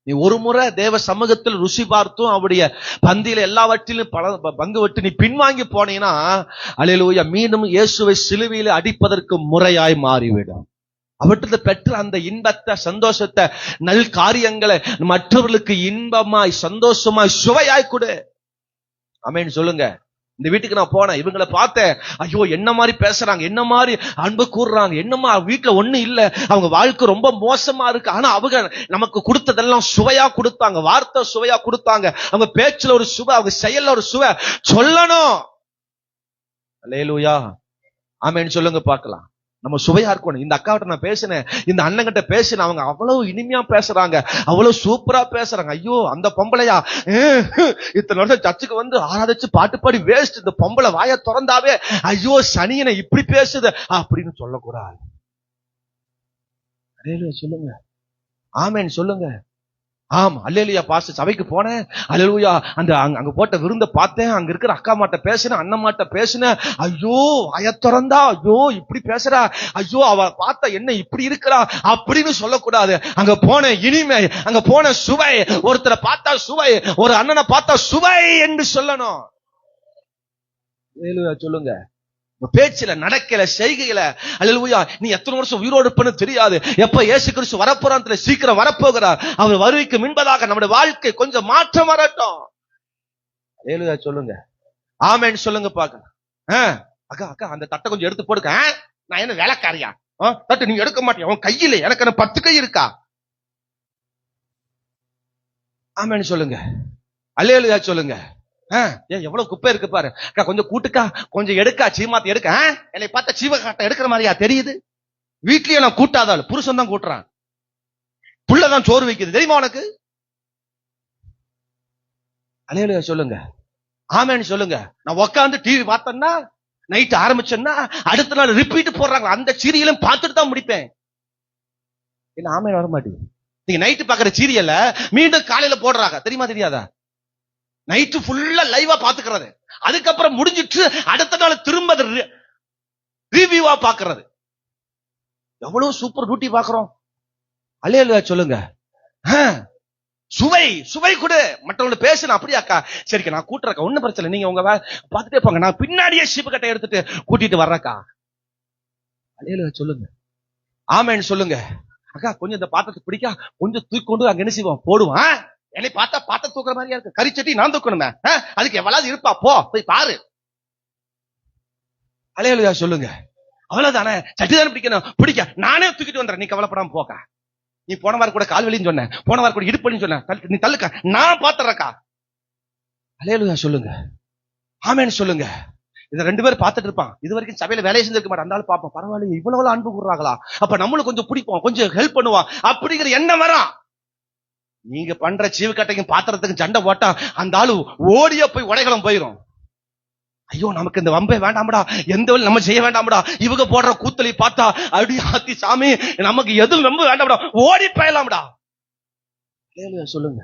நீ ஒரு முறை தேவ சமூகத்தில் ருசி பார்த்தும் அவருடைய பந்தியில எல்லாவற்றிலும் பங்கு விட்டு நீ பின்வாங்கி போனீங்கன்னா, அல்லேலூயா, மீண்டும் இயேசுவை சிலுவையில அடிப்பதற்கு முறையாய் மாறிவிடும். அவற்றில் பெற்ற அந்த இன்பத்தை, சந்தோஷத்தை, நல் காரியங்களை மற்றவர்களுக்கு இன்பமாய் சந்தோஷமாய் சுவையாய் கொடு. ஆமென் சொல்லுங்க. இந்த வீட்டுக்கு நான் போனேன், இவங்களை பார்த்தேன், ஐயோ என்ன மாதிரி பேசுறாங்க, என்ன மாதிரி அன்பு கூறுறாங்க, என்னமா வீட்டுல ஒண்ணு இல்ல, அவங்க வாழ்க்கை ரொம்ப மோசமா இருக்கு, ஆனா அவங்க நமக்கு கொடுத்ததெல்லாம் சுவையா கொடுத்தாங்க, வார்த்தை சுவையா கொடுத்தாங்க, அவங்க பேச்சுல ஒரு சுவை, அவங்க செயல்ல ஒரு சுவை சொல்லணும். அல்லேலூயா. ஆமென் சொல்லுங்க பார்க்கலாம். நம்ம சுவையா இருக்கணும். இந்த அக்காவிட்ட நான் பேசினேன், இந்த அண்ணங்கிட்ட பேசினேன், அவங்க அவ்வளவு இனிமையா பேசுறாங்க, அவ்வளவு சூப்பரா பேசுறாங்க. ஐயோ அந்த பொம்பளையா இத்தனை வருஷம் சர்ச்சுக்கு வந்து ஆராதிச்சு பாட்டு பாடி வேஸ்ட், இந்த பொம்பளை வாய திறந்தாவே ஐயோ சனியனை இப்படி பேசுது அப்படின்னு சொல்லக்கூடாது. சொல்லுங்க, ஆமென் சொல்லுங்க. ஆமா அல்லேலூயா. பாஸ்டர் சபைக்கு போனேன், அல்லேலூயா, அந்த அங்க போட்ட விருந்த பார்த்தேன், அங்க இருக்கிற அக்கா மாட்ட பேசினேன், அண்ணன் மாட்ட பேசினேன், ஐயோ வாய திறந்தா ஐயோ இப்படி பேசுறா, ஐயோ அவ பார்த்தா என்ன இப்படி இருக்கிறா அப்படின்னு சொல்லக்கூடாது. அங்க போன இனிமை, அங்க போன சுவை, ஒருத்தரை பார்த்தா சுவை, ஒரு அண்ணனை பார்த்தா சுவை என்று சொல்லணும். அல்லேலூயா சொல்லுங்க. பேச்சுல, நடக்கல, செய்கையில, அல்லேலூயா, நீ எத்தனை வருஷம் உயிரோடு இருப்பன்னு தெரியாது, எப்ப இயேசு கிறிஸ்து வரப்போறான், சீக்கிரம் வரப்போகிறார், அவர் வருகைக்கு முன்பதாக நம்முடைய வாழ்க்கை கொஞ்சம் மாற்றம் வரட்டும். அல்லேலூயா சொல்லுங்க. ஆமென் சொல்லுங்க பார்க்கலாம். அக்கா அக்கா அந்த தட்டை கொஞ்சம் எடுத்து போடுங்க. நான் என்ன வேலைக்காரியா, தட்டு நீ எடுக்க மாட்டியா, உன் கையில எனக்கு 10 கை இருக்கா. ஆமென் சொல்லுங்க. அல்லேலூயா சொல்லுங்க. எவ்வளவு குப்பை இருக்கு பாரு, கொஞ்சம் கூட்டுக்கா, கொஞ்சம் எடுக்கா, சீமாத்தி எடுக்க. என்னை பார்த்தா சீவகாட்டை எடுக்கிற மாதிரியா தெரியுது? வீட்லயே நான் கூட்டாதாள், புருஷன் தான் கூட்டுறான், புள்ளதான் சோறு வைக்குது, தெரியுமா உனக்கு? அல்லேலூயா சொல்லுங்க. ஆமென் சொல்லுங்க. நான் உட்காந்து டிவி பார்த்தேன்னா, நைட் ஆரம்பிச்சேன்னா அடுத்த நாள் ரிப்பீட் போடுறாங்க, அந்த சீரியலும் பார்த்துட்டு தான் முடிப்பேன். என்ன ஆமென் வர மாட்டேங்குது? நீங்க நைட்டு பாக்குற சீரியல்ல மீண்டும் காலையில போடுறாங்க, தெரியுமா தெரியாதா? நைட்டு ஃபுல்லா லைவா பாத்துக்கிறது, அதுக்கப்புறம் முடிஞ்சிட்டு அடுத்த நாள் திரும்ப ரிவ்யூவா பாக்குறது. எவ்வளவு சூப்பர் டியூட்டி பாக்குறோம். அல்லேலூயா சொல்லுங்க. சுவை சுவை கொடு. மற்றவங்க பேசணும், அப்படியே அக்கா சரிக்கா நான் கூட்டுறக்கா, ஒண்ணும் பிரச்சனை, நீங்க உங்க பார்த்துட்டே போங்க, நான் பின்னாடியே ஷிப்பு கட்டை எடுத்துட்டு கூட்டிட்டு வர்றக்கா. அல்லேலூயா சொல்லுங்க. ஆமென் சொல்லுங்க. அக்கா கொஞ்சம் இந்த பாத்திரத்தை பிடிக்கா, கொஞ்சம் தூக்கி கொண்டு அங்க என்ன செய்வோம் போடுவான். என்னை பார்த்தா பாத்திரம் தூக்குற மாதிரியா இருக்கு, கறிச்சட்டி நான் தூக்கணுமே, அதுக்கு எவ்வளவு இருப்பா, போ போய் பாரு. அல்லேலூயா சொல்லுங்க. அவ்வளவுதானே, சட்டி தானே பிடிக்கணும், பிடிக்க நானே தூக்கிட்டு வந்துறேன், நீ கவலைப்படாம போக்கா. நீ போன வாரம் கூட கால் வலின்னு சொன்ன, போன வாரம் கூட இடுப்பு வலின்னு சொன்ன, நீ தள்ளுக்கா, நான் பாத்துறக்கா. அல்லேலூயா சொல்லுங்க. ஆமென் சொல்லுங்க. இந்த 2 பேரும் பார்த்துட்டு இருப்பான், இது வரைக்கும் சபையில வேலையை செஞ்சிருக்க மாட்டான், அந்த ஆள் பார்ப்போம், பரவாயில்ல இவ்வளவு அன்பு கூறுறாங்களா, அப்ப நம்மளும் கொஞ்சம் பிடிப்போம், கொஞ்சம் ஹெல்ப் பண்ணுவான் அப்படிங்கிற எண்ணம் வரும். நீங்க பண்ற சீவுக்கட்டைக்கும் பாத்திரத்துக்கும் சண்டை போட்டா அந்த ஆளு ஓடிய போய் உடைகளும் போயிரும். ஐயோ நமக்கு இந்த வம்பே வேண்டாம்டா, எந்த வழி நம்ம செய்ய வேண்டாம்டா, இவங்க போடுற கூத்தலை பார்த்தா அப்படி ஆத்தி சாமி நமக்கு எதுவும் ரொம்ப வேண்டாம்டா, ஓடி போயலாம்டா. சொல்லுங்க.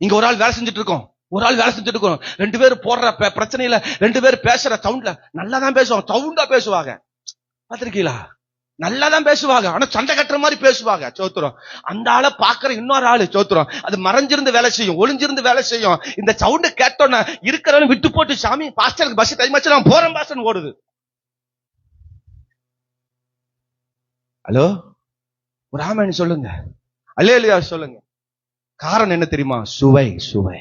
இங்க ஒரு ஆள் வேலை செஞ்சுட்டு இருக்கோம், ஒரு ஆள் வேலை செஞ்சுட்டு இருக்கோம், 2 பேரும் போடுற பிரச்சனையில 2 பேரும் பேசுற சவுண்ட்ல நல்லா தான் பேசுவாங்க, சவுண்டா பேசுவாங்க. பாத்திருக்கீங்களா? நல்லா தான் பேசுவாங்க, ஆனா சண்டை கட்டுற மாதிரி பேசுவாங்க. சோத்திரம். அந்த ஆளை பாக்குற இன்னொரு ஆளு சோத்திரம், அது மறைஞ்சிருந்து வேலை செய்யும், ஒளிஞ்சிருந்து வேலை செய்யும். இந்த சவுண்ட் கேட்டோன்னு இருக்கிறவங்க விட்டு போட்டு, சாமி பாஸ்டருக்கு பஸ் டைம் ஆச்சு, நான் போறேன் பாஸ்டர் ஓடுது. ஹலோ, ஒரு ஆமென் சொல்லுங்க, அல்லேலூயா சொல்லுங்க. காரணம் என்ன தெரியுமா? சுவை. சுவை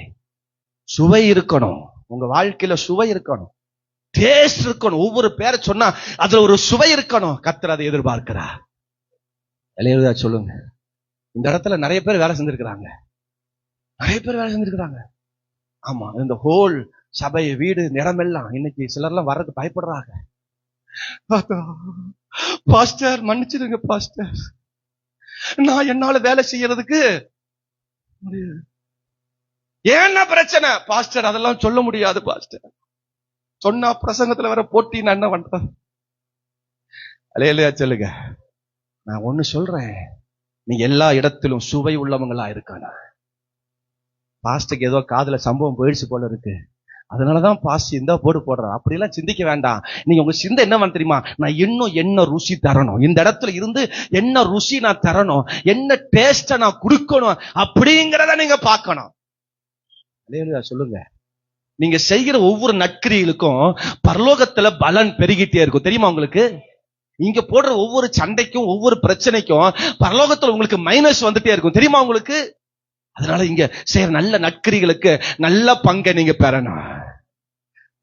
சுவை இருக்கணும் உங்க வாழ்க்கையில, சுவை இருக்கணும், டேஸ்ட் இருக்கணும். ஒவ்வொரு பேரை சொன்னா அதுல ஒரு சுவை இருக்கணும். கர்த்தர் அதை எதிர்பார்க்கிறார். அல்லேலூயா சொல்லுங்க. இந்த இடத்துல நிறைய பேர் வேலை செஞ்சிருக்கிறாங்க, நிறைய பேர் வேலை செஞ்சிருக்கிறாங்க. ஆமா, இந்த ஹோல் சபை வீடு இடமெல்லாம் இன்னைக்கு சிலர்லாம் வர்றதுக்கு பயப்படுறாங்க. பாஸ்டர் மன்னிச்சிருங்க பாஸ்டர், நான் என்னால வேலை செய்யறதுக்கு என்ன பிரச்சனை பாஸ்டர்? அதெல்லாம் சொல்ல முடியாது பாஸ்டர், சொன்னா பிரசங்கத்துல வர போட்டி, நான் என்ன பண்றேன்? அல்லேலூயா சொல்லுங்க. நான் ஒண்ணு சொல்றேன், நீங்க எல்லா இடத்திலும் சுவை உள்ளவங்களா இருக்கணும். பாஸ்டருக்கு ஏதோ காதுல சம்பவம் போயிடுச்சு போல இருக்கு, அதனாலதான் பாஸ்ட் இந்த போடுறேன், அப்படி எல்லாம் சிந்திக்க வேண்டாம். நீங்க உங்க சிந்தை என்ன தெரியுமா? நான் இன்னும் என்ன ருசி தரணும், இந்த இடத்துல இருந்து என்ன ருசி நான் தரணும், என்ன டேஸ்ட நான் கொடுக்கணும், அப்படிங்கிறத நீங்க பார்க்கணும். அல்லேலூயா சொல்லுங்க. நீங்க செய்கிற ஒவ்வொரு நற்கிரிகளுக்கும் பரலோகத்துல பலன் பெருகிட்டே இருக்கும். தெரியுமா உங்களுக்கு? இங்க போடுற ஒவ்வொரு சண்டைக்கும் ஒவ்வொரு பிரச்சனைக்கும் பரலோகத்துல உங்களுக்கு மைனஸ் வந்துட்டே இருக்கும். தெரியுமா உங்களுக்கு? அதனால இங்க செய்யற நல்ல நற்கிரிகளுக்கு நல்ல பங்கை நீங்க பெறணும்.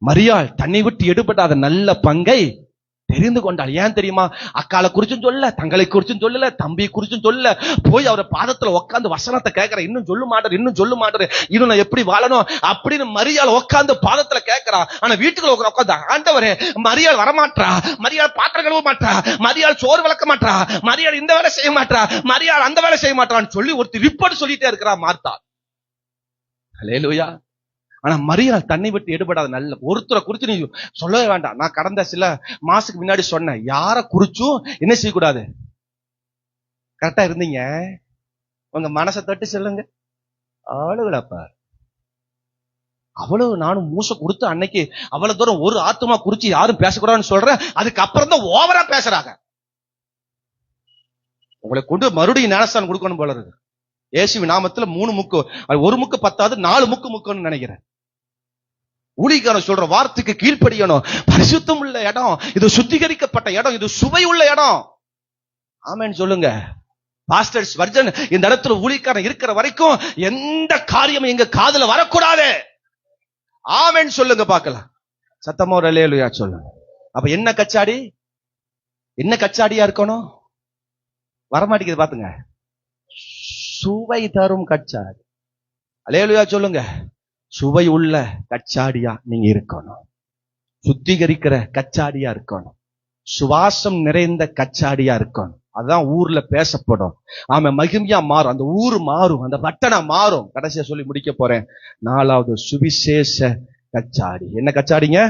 மரியாள் தன்னை விட்டு எடுபடாத நல்ல பங்கை தெரிந்து கொண்டாள். ஏன் தெரியுமா? அக்காலை குறிச்சும் சொல்ல, தங்களை குறிச்சும் சொல்லல, தம்பி குறிச்சும் சொல்ல, போய் அவரை பாதத்துல உட்காந்து வசனத்தை கேட்கிற, இன்னும் சொல்ல மாட்டாரு, இன்னும் சொல்ல மாட்டாரு, இன்னும் நான் எப்படி வாழணும் அப்படின்னு மரியாள் உட்காந்து பாதத்துல கேட்கிறா. ஆனா வீட்டுக்குள்ள உட்காந்து, ஆண்டவரே மரியாள் வரமாட்டா, மரியாள் பாத்திரம் கழுவ மாட்டா, மரியாள் சோறு வளர்க்க மாட்டா, மரியாள் இந்த வேலை செய்ய மாட்டா, மரியாள் அந்த வேலை செய்ய மாட்டான்னு சொல்லி ஒருத்தர் ரிப்போர்ட் சொல்லிட்டே இருக்கிறா மார்த்தா. அல்லேலூயா. ஆனா மரியாள் தன்னை விட்டு எடுபடாத நல்ல ஒருத்தரை குறிச்சு நீ சொல்லவே வேண்டாம். நான் கடந்த சில மாசத்துக்கு முன்னாடி சொன்னேன், யார குறிச்சும் என்ன செய்யக்கூடாது. கரெக்டா இருந்தீங்க? உங்க மனசை தட்டு சொல்லுங்க. ஆளுகளப்பா அவ்வளவு நானும் மூச கொடுத்து அன்னைக்கு அவ்வளவு தூரம் ஒரு ஆத்துமா குறிச்சு யாரும் பேசக்கூடாதுன்னு சொல்றேன். அதுக்கப்புறம் தான் ஓவரா பேசுறாங்க. உங்களை கொண்டு மறுபடியும் ஞானஸ்தானம் கொடுக்கணும் போல இருக்கு. இயேசுவின் நாமத்துல 3 முக்கு, 1 முக்கு 10, 4 முக்குன்னு நினைக்கிறேன். ஊழியக்காரன் சொல்ற வார்த்தைக்கு கீழ்ப்படியணும். பரிசுத்தம் உள்ள இடம் இது, சுத்திகரிக்கப்பட்ட இடம் இது, சுவை உள்ள இடம். ஆமென் சொல்லுங்க. பாஸ்டர் ஸ்வர்ஜன் இந்த இடத்துல ஊழியக்காரன் இருக்கிற வரைக்கும் எந்த காரியமும் எங்க காதுல வரக்கூடாது. ஆமென் சொல்லுங்க பார்க்கலாம். சத்தமா ஒரு அல்லேலூயா சொல்லுங்க. அப்ப என்ன கச்சாடி, என்ன கச்சாடியா இருக்கணும்? வரமாட்டேங்குது பாத்துங்க. சுவை தரும் கச்சாடி. அல்லேலூயா சொல்லுங்க. சுவை உள்ள கச்சாடியா நீங்க இருக்கணும். சுத்திகரிக்கிற கச்சாடியா இருக்கணும். சுவாசம் நிறைந்த கச்சாடியா இருக்கணும். அதான் ஊர்ல பேசப்படும். ஆமா, மகிமையா மாறும், அந்த ஊர் மாறும், அந்த பட்டணம் மாறும். கடைசியா சொல்லி முடிக்க போறேன். 4வது சுவிசேஷ கச்சாடி. என்ன கச்சாடிங்க?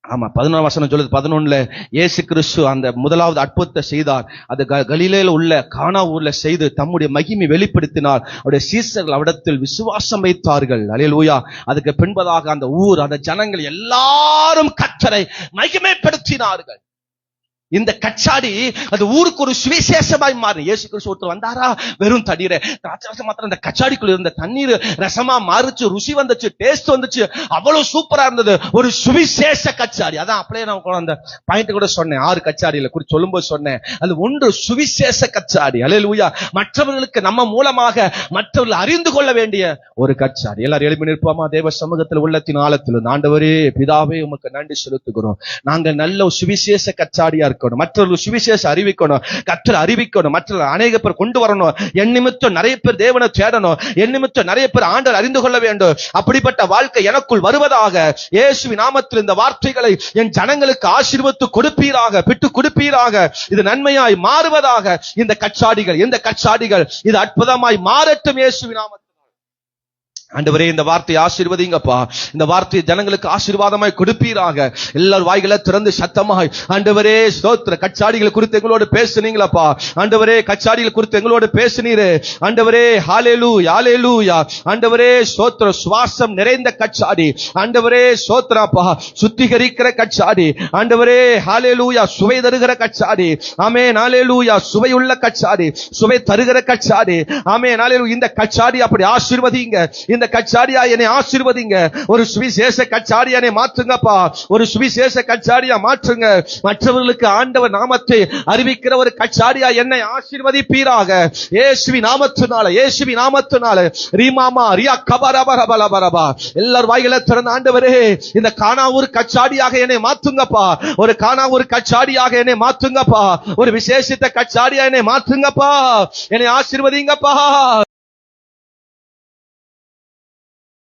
ஆமா, 11 வசனம் சொல்லுது. 11ல இயேசு கிறிஸ்து அந்த முதலாவது அற்புதத்தை செய்தார். அது கலிலேயில உள்ள கானா ஊர்ல செய்து தம்முடைய மகிமை வெளிப்படுத்தினார். அவருடைய சீசர்கள் அவரிடத்தில் விசுவாசம் வைத்தார்கள். அல்லேலூயா. அதுக்கு பின்பதாக அந்த ஊர், அந்த ஜனங்கள் எல்லாரும் கர்த்தரை மகிமைப்படுத்தினார்கள். இந்த கச்சாடி அது ஊருக்கு ஒரு சுவிசேஷமாய் மாறி. இயேசு கிறிஸ்து ஒருத்தர் வந்தாரா, வெறும் தண்ணீரை திராட்சை மாத்திரம் அந்த கச்சாடிக்குள்ள இருந்த தண்ணீர் ரசமா மாறிச்சு, ருசி வந்துச்சு, டேஸ்ட் வந்துச்சு, அவ்வளவு சூப்பரா இருந்தது. ஒரு சுவிசேஷ கச்சாடி. அதான் அப்படியே நான் அந்த பாயிண்ட் கூட சொன்னேன், 6 கச்சாடியில குறித்து சொல்லும்போது சொன்னேன், அது ஒன்று சுவிசேஷ கச்சாடி. அல்லேலூயா. மற்றவர்களுக்கு நம்ம மூலமாக மற்றவர்கள் அறிந்து கொள்ள வேண்டிய ஒரு கச்சாடி. எல்லாரும் எழுப்பி நிற்போமா? தேவ சமூகத்தில் உள்ளத்தின் ஆழத்தில், ஆண்டவரே பிதாவே உமக்கு நன்றி செலுத்துகிறோம். நாங்கள் நல்ல சுவிசேஷ கச்சாடியா இருக்கோம். மற்றவர்கள் சுவிசேஷம் அறிவிக்கணும், கர்த்தரை அறிவிக்கணும், மற்றவர்கள் அநேக பேர் கொண்டு வரணும். என் நிமித்தம் நிறைய பேர் தேவனை தேடணும், என் நிமித்தம் நிறைய பேர் ஆண்டவர் அறிந்து கொள்ள வேண்டும். அப்படிப்பட்ட வாழ்க்கை எனக்குள் வருவதாக. இயேசுவின் நாமத்தில் இந்த வார்த்தைகளை என் ஜனங்களுக்கு ஆசீர்வதித்து கொடுப்பீராக, பிட்டு கொடுப்பீராக. இது நன்மையாய் மாறுவதாக. இந்த கச்சாடிகள், இந்த கச்சாடிகள் இது அற்புதமாய் மாறட்டும் இயேசுவின் நாமத்தில். ஆண்டவரே, இந்த வார்த்தையை ஆசீர்வதிங்கப்பா. இந்த வார்த்தையை ஜனங்களுக்கு ஆசீர்வாதமாய் கொடுப்பீராக. எல்லார் வாய்களை திறந்து சத்தமாய் ஆண்டவரே ஸ்தோத்திர. கச்சாடிகள் குறித்து எங்களோடு பேசுனீங்களப்பா ஆண்டவரே. கச்சாடிகள் குறித்து எங்களோடு பேசுனீரே ஆண்டவரே. ஹalleluya ஹalleluya ஆண்டவரே ஸ்தோத்திர. சுவாசம் நிறைந்த கச்சாடி ஆண்டவரே ஸ்தோத்திரப்பா. சுத்திகரிக்கிற கச்சாடி ஆண்டவரே. ஹalleluya. சுவை தருகிற கச்சாடி. ஆமென். ஹalleluya. சுவையுள்ள கச்சாடி, சுவை தருகிற கச்சாடி. ஆமென். ஹalleluya. இந்த கச்சாடி அப்படி ஆசீர்வதிங்க. இந்த கச்சாடியா என்னை ஆசீர்வதிங்க. ஒரு சுவிசேஷ கச்சாடியா என்னை மாற்றுங்கப்பா. ஒரு சுவிசேஷ கச்சாடியா மாற்றுங்க. மற்றவர்களுக்கு ஆண்டவர் நாமத்தை அறிவிக்கிற ஒரு கச்சாடியா என்னை ஆசீர்வதிப்பீராக. இயேசுவின் நாமத்தினால, இயேசுவின் நாமத்தினால. ரீமாமா ரியா கபரபரபலபரபா. எல்லார் வாய்களை திறந்த ஆண்டவரே, இந்த கானாவூர் கச்சாடியாக என்னை மாற்றுங்கப்பா. ஒரு கானாவூர் கச்சாடியாக என்னை மாற்றுங்கப்பா. ஒரு விசேஷித்த கச்சாடியா என்னை மாற்றுங்கப்பா. என்னை ஆசீர்வதிங்கப்பா.